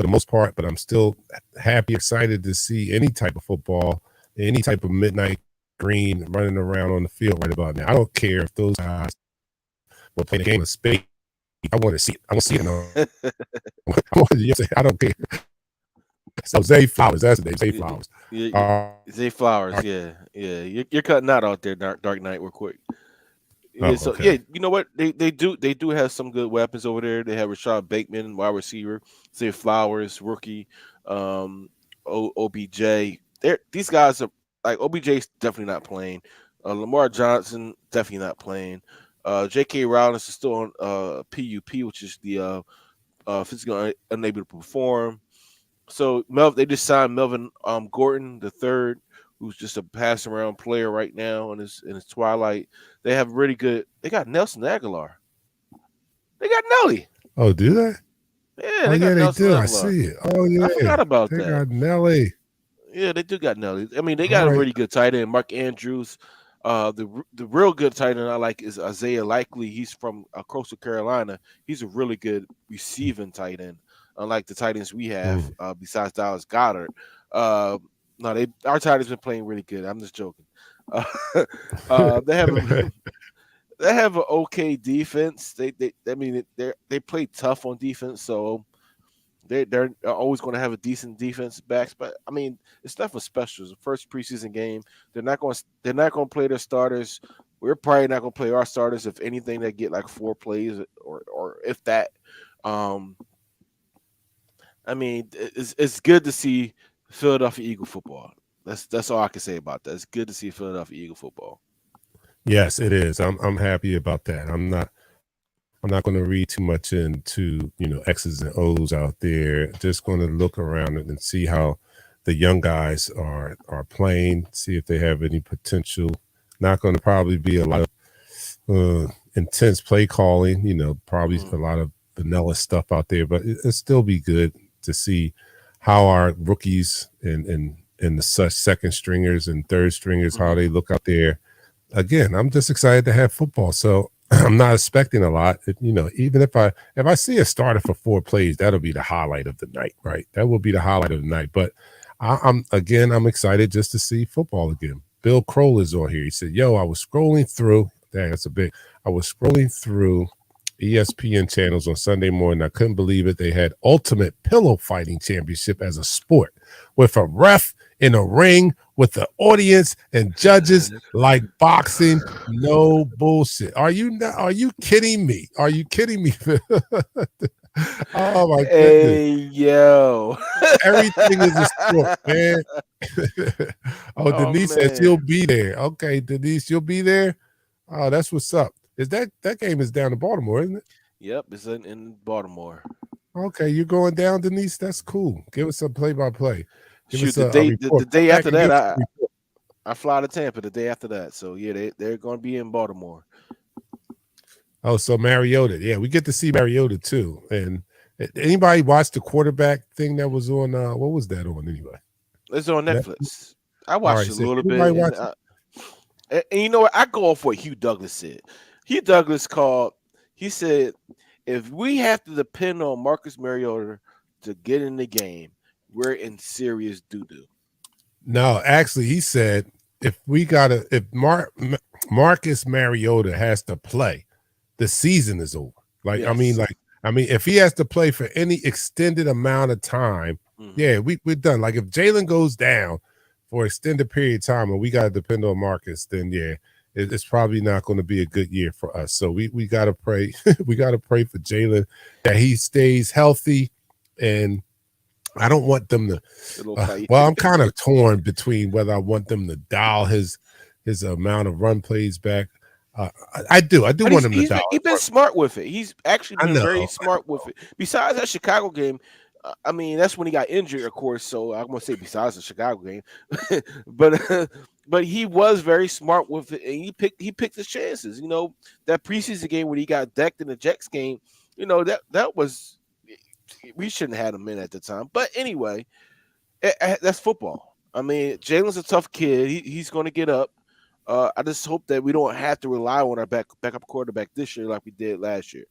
the most part, but I'm still happy, excited to see any type of football, any type of midnight green running around on the field right about now. I don't care if those guys will play the game of spades. I want to see it. I want to see it. I don't care. Zay Flowers. That's the name. Zay Yeah, Flowers. yeah, Zay Flowers. Uh, Yeah. You're cutting out there, Dark Knight, real quick. Yeah, oh, so okay. you know what? They do have some good weapons over there. They have Rashad Bateman, wide receiver, Zay Flowers, rookie, um, OBJ. These guys are like OBJ's definitely not playing. Lamar Johnson definitely not playing. J.K. Rowling is still on PUP, which is the physically unable to perform. So they just signed Melvin Gordon the third, who's just a pass around player right now in his twilight. They have really good. They got Nelson Aguilar. They got Nelly. Oh, do they? Yeah, Oh, they yeah, got they Nelson do. I Aguilar. see it. Oh, I yeah. forgot about They that. got Nelly. Yeah, they do got Nelly. I mean, they All got a right. really good tight end, Mark Andrews. The real good tight end I like is Isaiah Likely. He's from Coastal Carolina. He's a really good receiving tight end, unlike the tight ends we have besides Dallas Goddard. Uh, no, our tight ends been playing really good. I'm just joking. Uh, they have a they have an okay defense. They play tough on defense, so they're always going to have a decent defense backs, but I mean it's nothing special. It's the first preseason game. They're not going to play their starters. We're probably not going to play our starters. If anything, they get like 4 plays or if that. Um, I mean it's good to see Philadelphia Eagle football. That's all I can say about that. It's good to see Philadelphia Eagle football. Yes, it is. I'm happy about that. I'm not going to read too much into X's and O's out there. Just going to look around and see how the young guys are playing. See if they have any potential. Not going to probably be a lot of intense play calling. Probably a lot of vanilla stuff out there, but it'll still be good to see how our rookies and the such second stringers and third stringers how they look out there. Again, I'm just excited to have football. So I'm not expecting a lot. Even if I see a starter for 4 plays, that'll be the highlight of the night, right? That will be the highlight of the night. But I'm excited just to see football again. Bill Kroll is on here. He said, "Yo, I was scrolling through. Dang, that's a big. I was scrolling through ESPN channels on Sunday morning. I couldn't believe it. They had Ultimate Pillow Fighting Championship as a sport with a ref in a ring with the audience and judges like boxing. No bullshit. Are you kidding me? Are you kidding me?" Oh my goodness. Hey yo. Everything is a sport, man. Oh, Denise says she'll Man. be there. Okay, Denise, you'll be there. Oh, that's what's up. Is that game is down in Baltimore, isn't it? Yep, it's in Baltimore. Okay, you're going down, Denise. That's cool. Give us a play-by-play. Give Shoot, us the a day report. the day Come back after and give that, us a report. I fly to Tampa the day after that. So yeah, they're going to be in Baltimore. Oh, so Mariota. Yeah, we get to see Mariota too. And anybody watch the quarterback thing that was on? What was that on anyway? It's on Netflix? Netflix. I All watched right, it a so little anybody bit, watch and you know what? I go off what Hugh Douglas said. Hugh Douglas called. He said, "If we have to depend on Marcus Mariota to get in the game, we're in serious doo doo." No, actually, he said if Marcus Mariota has to play, the season is over. Yes. If he has to play for any extended amount of time, yeah, we're done. Like if Jalen goes down for extended period of time and we got to depend on Marcus, then yeah, it's probably not going to be a good year for us. So we got to pray. We got to pray for Jalen that he stays healthy. And I don't want them to. Little fight. Well, I'm kind of torn between whether I want them to dial his amount of run plays back. I do But want him to dial. he's been smart with it. He's actually I been very know. smart with it. Besides that Chicago game, I mean that's when he got injured, of course. So I'm gonna say besides the Chicago game, but he was very smart with it, and he picked his chances. That preseason game when he got decked in the Jets game, that was we shouldn't have had him in at the time. But anyway, that's football. I mean, Jalen's a tough kid. He's going to get up. I just hope that we don't have to rely on our backup quarterback this year like we did last year.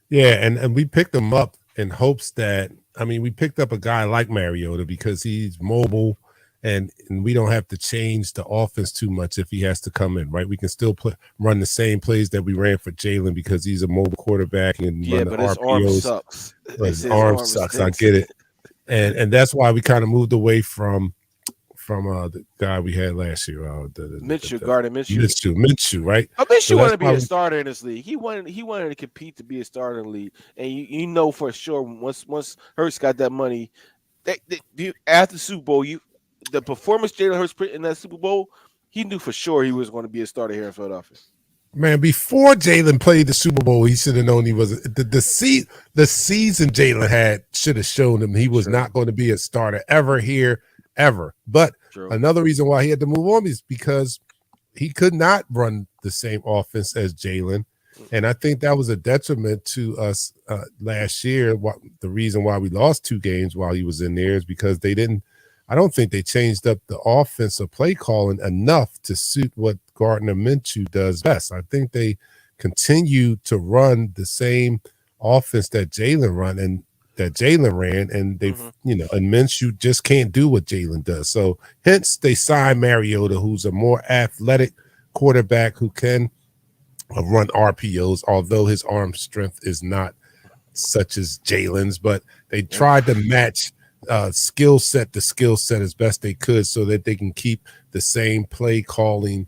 Yeah, and we picked him up in hopes that we picked up a guy like Mariota because he's mobile and we don't have to change the offense too much if he has to come in, right? We can still run the same plays that we ran for Jalen because he's a mobile quarterback and Yeah, run but the his arm RPOs. sucks. His arm sucks. I get it. and that's why we kind of moved away from the guy we had last year, Minshew, Gardner Minshew. Minshew, right? I bet So you want that's to be why a starter in this league. He wanted to compete to be a starter in the league, and you know for sure once Hurts got that money, after the Super Bowl, the performance Jalen Hurts put in that Super Bowl, he knew for sure he was going to be a starter here in Philadelphia. Man, before Jalen played the Super Bowl, he should have known he was the season Jalen had should have shown him he was not going to be a starter ever here, ever. But another reason why he had to move on is because he could not run the same offense as Jalen. And I think that was a detriment to us last year. The reason why we lost 2 games while he was in there is because I don't think they changed up the offensive play calling enough to suit what Gardner Minshew does best. I think they continue to run the same offense that Jalen ran, and they've and Minshew just can't do what Jalen does. So hence they signed Mariota, who's a more athletic quarterback who can run RPOs, although his arm strength is not such as Jalen's, but they tried to match skill set to skill set as best they could so that they can keep the same play calling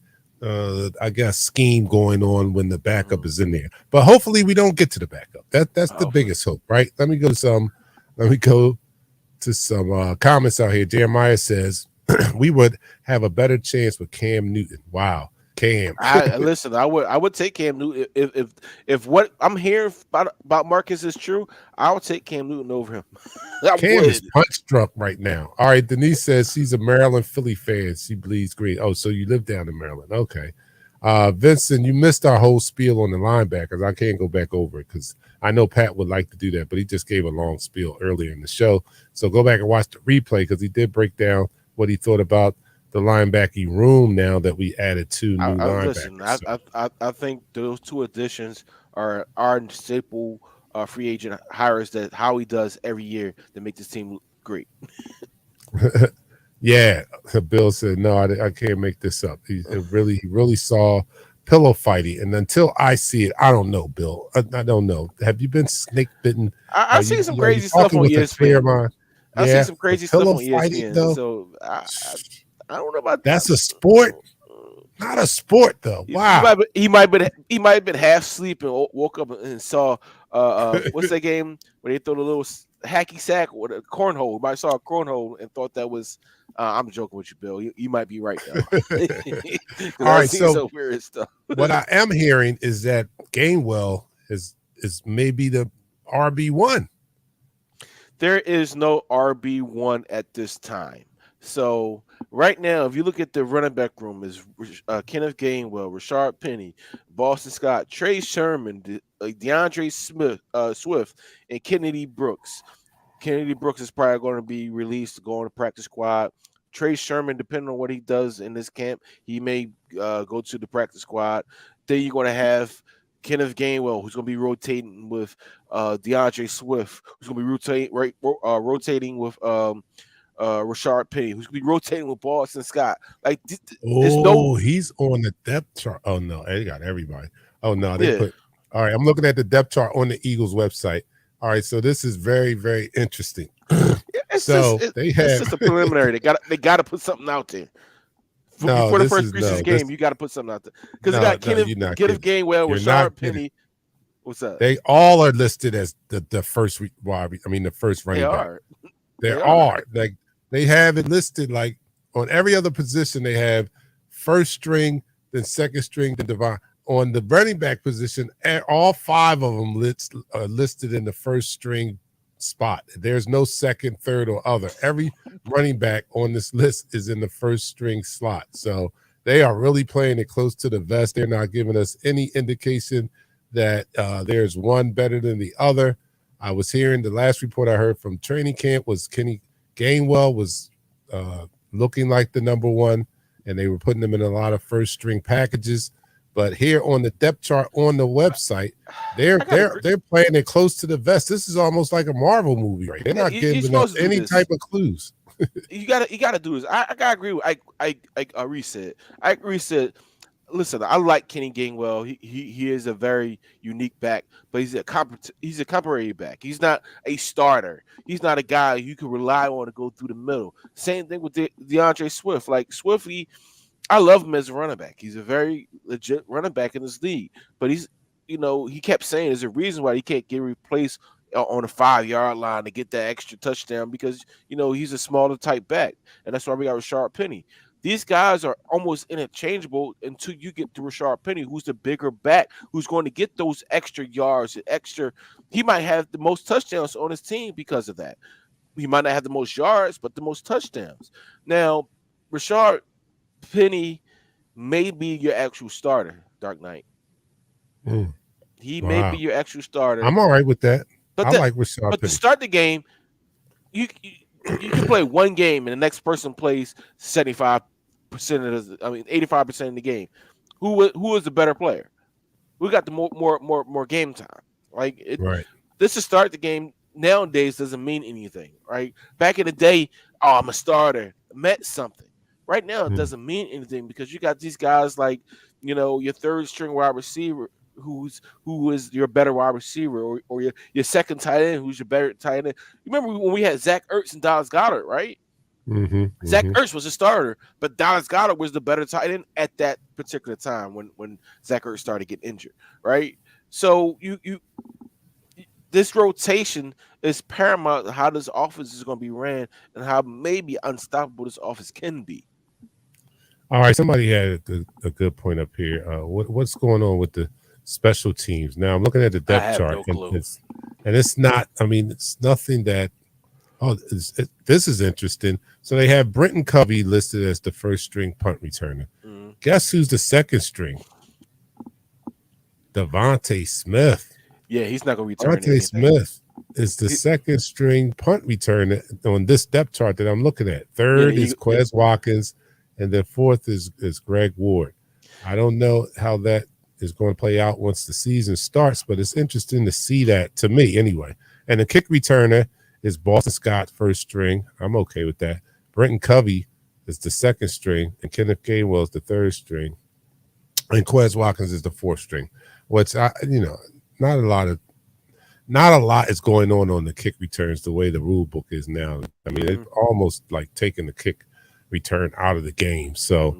scheme going on when the backup is in there. But hopefully we don't get to the backup. That's the biggest hope, right? Let me go to some comments out here. Jeremiah says we would have a better chance with Cam Newton. Wow. Cam. Listen, I would take Cam Newton if what I'm hearing about Marcus is true. I would take Cam Newton over him. Cam is punch drunk right now. All right, Denise says she's a Maryland Philly fan. She bleeds green. Oh, so you live down in Maryland? Okay. Vincent, you missed our whole spiel on the linebackers. I can't go back over it because I know Pat would like to do that, but he just gave a long spiel earlier in the show. So go back and watch the replay because he did break down what he thought about the linebacking room now that we added 2 new linebackers. Listen, I think those 2 additions are staple free agent hires that Howie does every year to make this team great. Yeah, Bill said no, I can't make this up. He really saw pillow fighting, and until I see it, I don't know, Bill. I don't know. Have you been snake bitten? I see some crazy stuff on ESPN. I see some crazy stuff on ESPN. Though? So I don't know about that's a sport. Not a sport though. Wow. He might have been half asleep and woke up and saw what's that game where they throw the little hacky sack or the cornhole. He might have saw a cornhole and thought that was. I'm joking with you, Bill. You might be right though. All right, so weird stuff. What I am hearing is that Gainwell is maybe the RB1. There is no RB1 at this time. So right now, if you look at the running back room, is Kenneth Gainwell, Rashard Penny, Boston Scott, Trey Sherman, DeAndre Swift, and Kennedy Brooks. Kennedy Brooks is probably going to be released to go on the practice squad. Trey Sherman, depending on what he does in this camp, he may go to the practice squad. Then you're going to have Kenneth Gainwell, who's going to be rotating with DeAndre Swift, who's going to be rotating with Rashard Penny, who's going to be rotating with Boston Scott. Like, he's on the depth chart. Oh no, they got everybody. Oh no, they put. All right, I'm looking at the depth chart on the Eagles website. All right, so this is very, very interesting. It's just a preliminary. They got to put something out there. Before the first preseason game, you got to put something out there because you got Kenneth Gainwell, Rashard Penny. What's that? They all are listed as the first the first running back. They are. Like they have it listed like on every other position. They have first string, then second string, then divine. On the running back position, all 5 of them are listed in the first string spot. There's no second, third, or other. Every running back on this list is in the first string slot. So they are really playing it close to the vest. They're not giving us any indication that there's one better than the other. I was hearing the last report I heard from training camp was Kenny Gainwell was looking like the number 1, and they were putting him in a lot of first string packages. But here on the depth chart on the website, they're playing it close to the vest. This is almost like a Marvel movie, right? They're not giving us any type of clues. You gotta do this. I gotta agree with I agree. Said listen, I like Kenny Gainwell. He is a very unique back, but he's a temporary back. He's not a starter. He's not a guy you can rely on to go through the middle. Same thing with DeAndre Swift. Like Swifty, I love him as a running back. He's a very legit running back in this league. But he kept saying there's a reason why he can't get replaced on the 5-yard line to get that extra touchdown because he's a smaller type back, and that's why we got Rashard Penny. These guys are almost interchangeable until you get to Rashard Penny, who's the bigger back, who's going to get those extra yards, He might have the most touchdowns on his team because of that. He might not have the most yards, but the most touchdowns. Now, Rashard Penny may be your actual starter, Dark Knight. He may be your actual starter. I'm all right with that. But I like Rashard Penny. But to start the game, you can play one game and the next person plays 75% of 85% of the game. Who is the better player? Who got the more game time? Right. This to start the game nowadays doesn't mean anything, right? Back in the day, I'm a starter, meant something. Right now, it doesn't mean anything because you got these guys like, your third string wide receiver who is your better wide receiver or your second tight end who's your better tight end. You remember when we had Zach Ertz and Dallas Goedert, right? Zach Ertz was a starter, but Dallas Goedert was the better tight end at that particular time when Zach Ertz started getting injured, right? So this rotation is paramount how this offense is going to be ran and how maybe unstoppable this offense can be. All right, somebody had a good point up here. What's going on with the special teams? Now I'm looking at the depth chart, and it's not. I mean, it's nothing that. This is interesting. So they have Brenton Covey listed as the first string punt returner. Guess who's the second string? Devontae Smith. Yeah, he's not going to return. Devontae Smith is the second string punt returner on this depth chart that I'm looking at. Third is Quez Watkins. And then fourth is Greg Ward. I don't know how that is going to play out once the season starts, but it's interesting to see that, to me anyway. And the kick returner is Boston Scott, first string. I'm okay with that. Brenton Covey is the second string, and Kenneth Gainwell is the third string. And Quez Watkins is the fourth string. Which not a lot is going on the kick returns the way the rule book is now. I mean, it's almost like taking the kick return out of the game. So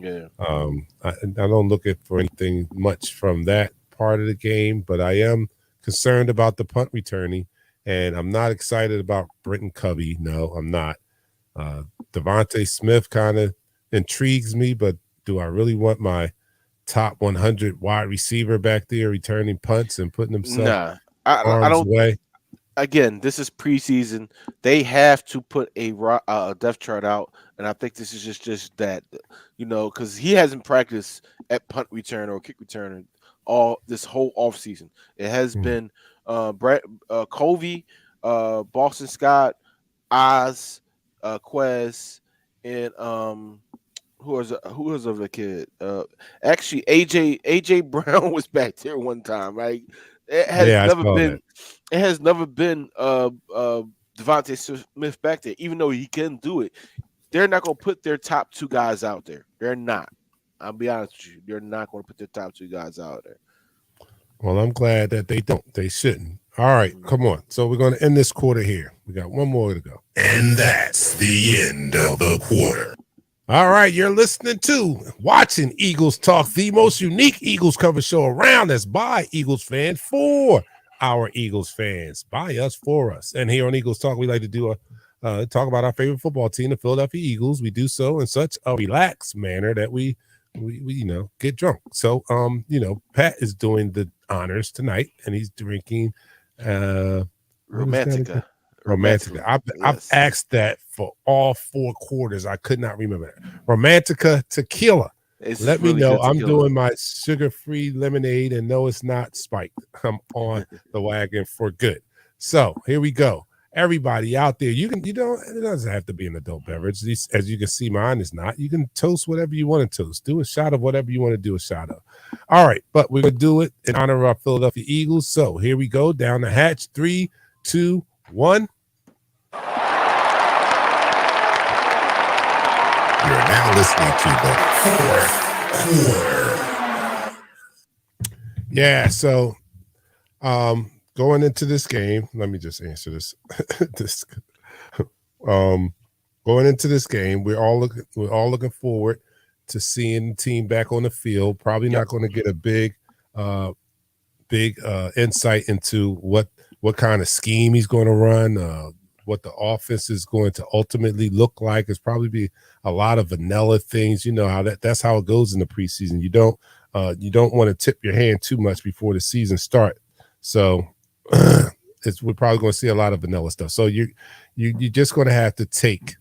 I don't look for anything much from that part of the game, but I am concerned about the punt returning, and I'm not excited about Brenton Covey. No, I'm not. Devontae Smith kind of intrigues me, but do I really want my top 100 wide receiver back there returning punts and putting himself I don't way? Again, this is preseason. They have to put a depth chart out, and I think this is just that, because he hasn't practiced at punt return or kick return all this whole offseason. It has been Brett Covey, Boston Scott, Oz, Quez, and who was the kid? Actually, AJ Brown was back there one time, right? It has never been Devontae Smith back there, even though he can do it. They're not going to put their top two guys out there. They're not. I'll be honest with you. They're not going to put their top two guys out there. Well, I'm glad that they don't. They shouldn't. All right, come on. So we're going to end this quarter here. We got one more to go. And that's the end of the quarter. All right, you're listening to, watching Eagles Talk, the most unique Eagles cover show around. That's by Eagles fans for our Eagles fans, by us for us. And here on Eagles Talk, we like to do talk about our favorite football team, the Philadelphia Eagles. We do so in such a relaxed manner that we get drunk. So Pat is doing the honors tonight, and he's drinking Romantica. I've asked that for all 4 quarters. I could not remember that. Romantica tequila. Let me know. I'm doing my sugar-free lemonade, and no, it's not spiked. I'm on the wagon for good. So here we go. Everybody out there, it doesn't have to be an adult beverage. As you can see, mine is not. You can toast whatever you want to toast. Do a shot of whatever you want to do a shot of. All right, but we're going to do it in honor of our Philadelphia Eagles. So here we go. Down the hatch. 3, 2, 1. You're now listening to the fourth quarter. Yeah. So going into this game, let me just answer this. this going into this game, we're all looking forward to seeing the team back on the field. Probably Yep. not going to get a big insight into what kind of scheme he's going to run, what the offense is going to ultimately look like. It's probably be a lot of vanilla things. You know how that's how it goes in the preseason. You don't want to tip your hand too much before the season start. So we're probably going to see a lot of vanilla stuff. So you're just going to have to take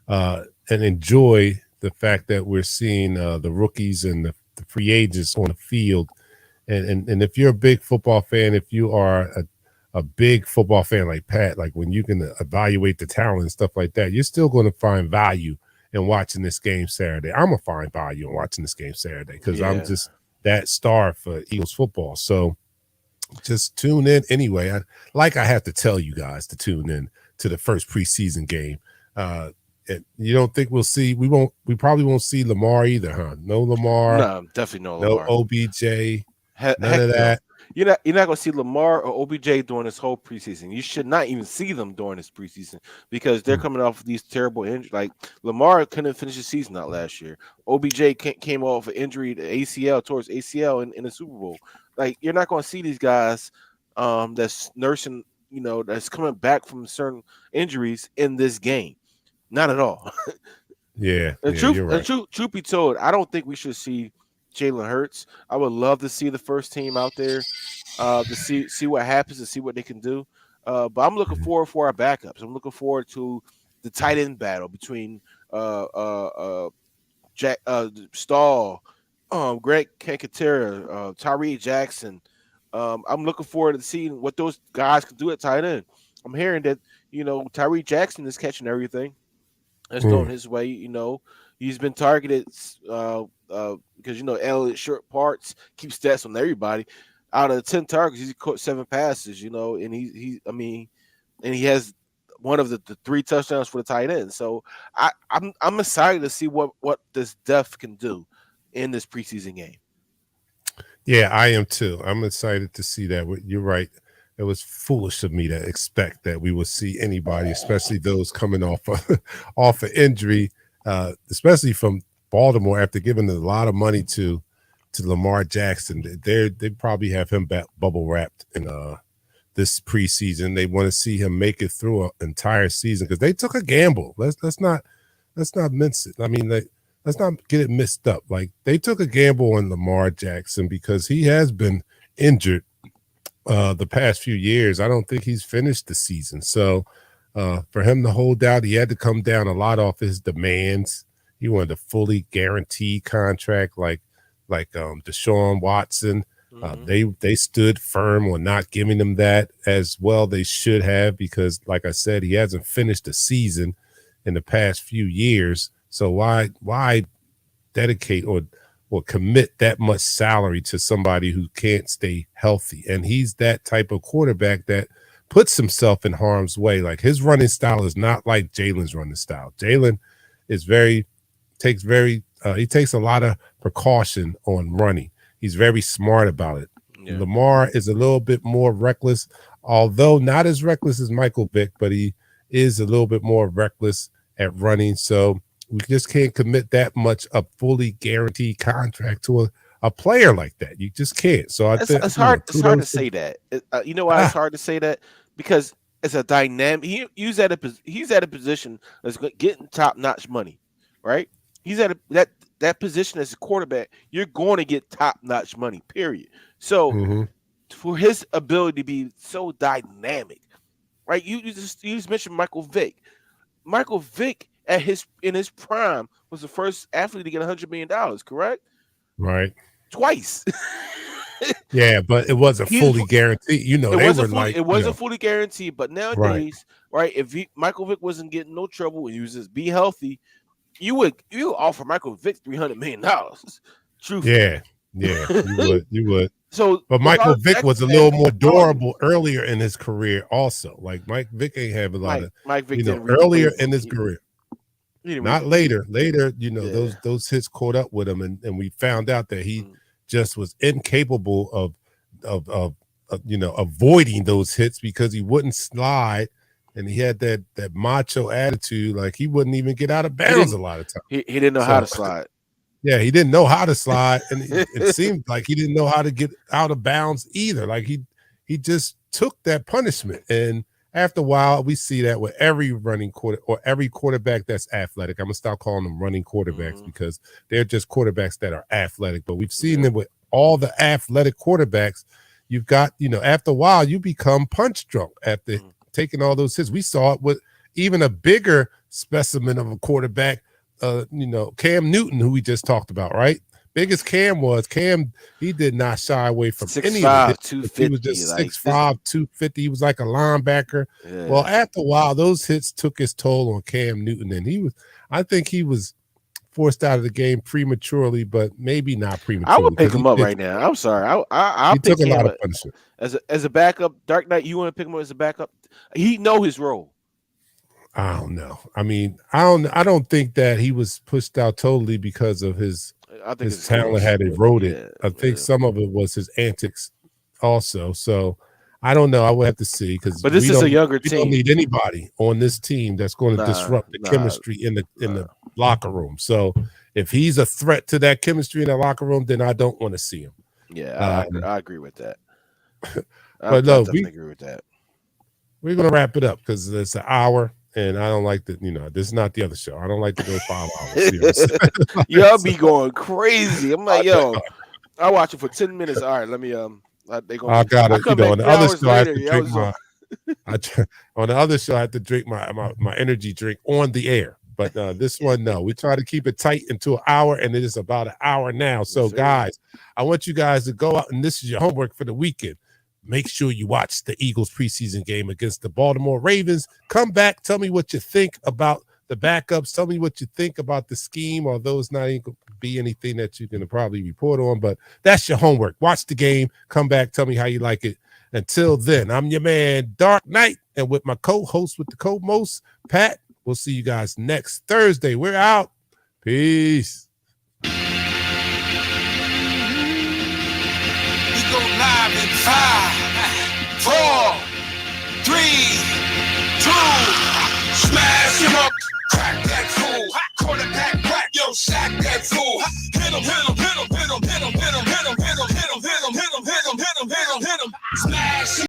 and enjoy the fact that we're seeing the rookies and the free agents on the field. And if you're a big football fan, if you are a big football fan like Pat, like when you can evaluate the talent and stuff like that, you're still going to find value in watching this game Saturday. I'm going to find value in watching this game Saturday because I'm just that star for Eagles football. So just tune in anyway. I have to tell you guys to tune in to the first preseason game. You don't think we probably won't see Lamar either, huh? No Lamar, No, definitely no no Lamar. OBJ, Heck none of no. that. You're not gonna see Lamar or OBJ during this whole preseason. You should not even see them during this preseason because they're coming off these terrible injuries. Like Lamar couldn't finish the season out last year. OBJ came off an injury to ACL towards ACL in the Super Bowl. Like you're not gonna see these guys that's nursing, that's coming back from certain injuries in this game. Not at all. Yeah, Truth, you're right. truth be told, I don't think we should see Jalen Hurts. I would love to see the first team out there to see what happens and see what they can do. But I'm looking forward for our backups. I'm looking forward to the tight end battle between Jack Stall, Greg Kankatera, Tyree Jackson. I'm looking forward to seeing what those guys can do at tight end. I'm hearing that Tyree Jackson is catching everything that's thrown his way. He's been targeted because Elliott short parts keep stats on everybody. Out of 10 targets, he's caught 7 passes. And he has one of the 3 touchdowns for the tight end. So I'm excited to see what this depth can do in this preseason game. Yeah, I am too. I'm excited to see that. You're right. It was foolish of me to expect that we would see anybody, especially those coming off of injury, especially from Baltimore after giving a lot of money to Lamar Jackson. They probably have him bubble wrapped in this preseason. They want to see him make it through an entire season because they took a gamble. Let's not mince it. I mean, let's not get it mixed up. Like they took a gamble on Lamar Jackson because he has been injured the past few years. I don't think he's finished the season. So for him to hold out, he had to come down a lot off his demands. He wanted a fully guaranteed contract like Deshaun Watson. They stood firm on not giving him that as well. They should have because, like I said, he hasn't finished the season in the past few years. So why dedicate or commit that much salary to somebody who can't stay healthy? And he's that type of quarterback that puts himself in harm's way. Like his running style is not like Jalen's running style. Jalen is he takes a lot of precaution on running. He's very smart about it. Yeah. Lamar is a little bit more reckless, although not as reckless as Michael Vick, but he is a little bit more reckless at running. So we just can't commit that much a fully guaranteed contract to a player like that. You just can't. So I think it's hard. It's hard to say that. You know why it's hard to say that? Because it's a dynamic. He's at a position that's getting top notch money, right? He's at that position as a quarterback. You're going to get top notch money. Period. So for his ability to be so dynamic, right? You just mentioned Michael Vick. Michael Vick in his prime was the first athlete to get $100 million, correct? Right. Twice. Yeah, but it wasn't fully guaranteed. It wasn't fully guaranteed, but nowadays, right? If Michael Vick wasn't getting no trouble and he was just be healthy, you would offer Michael Vick $300 million. Truthfully. Yeah, you would. So, but Michael Vick was a little more durable earlier in his career, also. Like Mike Vick ain't have a lot of Mike Vick earlier in his career. Not later. Later, those hits caught up with him, and we found out that he just was incapable of avoiding those hits because he wouldn't slide, and he had that macho attitude, like he wouldn't even get out of bounds a lot of times. He didn't know how to slide. Yeah, he didn't know how to slide, and it seemed like he didn't know how to get out of bounds either. Like he just took that punishment, and after a while, we see that with every running quarter or every quarterback that's athletic. I'm gonna stop calling them running quarterbacks because they're just quarterbacks that are athletic. But we've seen them with all the athletic quarterbacks. You've got, after a while, you become punch drunk after taking all those hits. We saw it with even a bigger specimen of a quarterback, Cam Newton, who we just talked about, right? Big as Cam was, he did not shy away from any of it. 250. He was just 6'5", 250. He was like a linebacker. Yeah. Well, after a while, those hits took its toll on Cam Newton, and I think he was forced out of the game prematurely, but maybe not prematurely. I would pick him up right now. I'm sorry. He took a lot of punishment. As a backup, Dark Knight, you want to pick him up as a backup? He know his role. I don't know. I mean, I don't think that he was pushed out totally because of his talent had eroded. Yeah, I think some of it was his antics also. So I don't know. I would have to see but this is a younger team. We don't need anybody on this team that's going to disrupt the chemistry in the locker room. So if he's a threat to that chemistry in the locker room, then I don't want to see him. Yeah, I agree with that. But no, we agree with that. We're going to wrap it up because it's an hour. And I don't like that, this is not the other show. I don't like to go 5 hours. Y'all be going crazy. I'm like, yo, I watch it for 10 minutes. All right, let me I got it. On the other show, I have to drink on the other show, I have to drink my energy drink on the air. But this one, no. We try to keep it tight into an hour, and it is about an hour now. So, guys, I want you guys to go out, and this is your homework for the weekend. Make sure you watch the Eagles preseason game against the Baltimore Ravens. Come back. Tell me what you think about the backups. Tell me what you think about the scheme, although it's not even going to be anything that you can probably report on. But that's your homework. Watch the game. Come back. Tell me how you like it. Until then, I'm your man, Dark Knight, and with my co-host with the co-most, Pat. We'll see you guys next Thursday. We're out. Peace. Go live in 5, 4, 3, 2. Smash him up, crack that fool. Quarterback crack, yo, sack that fool. Hit him, hit him, hit him, hit him, hit him, hit him, hit him, hit him, hit him, hit him, hit him, hit him, hit him, hit him, hit him. Smash him.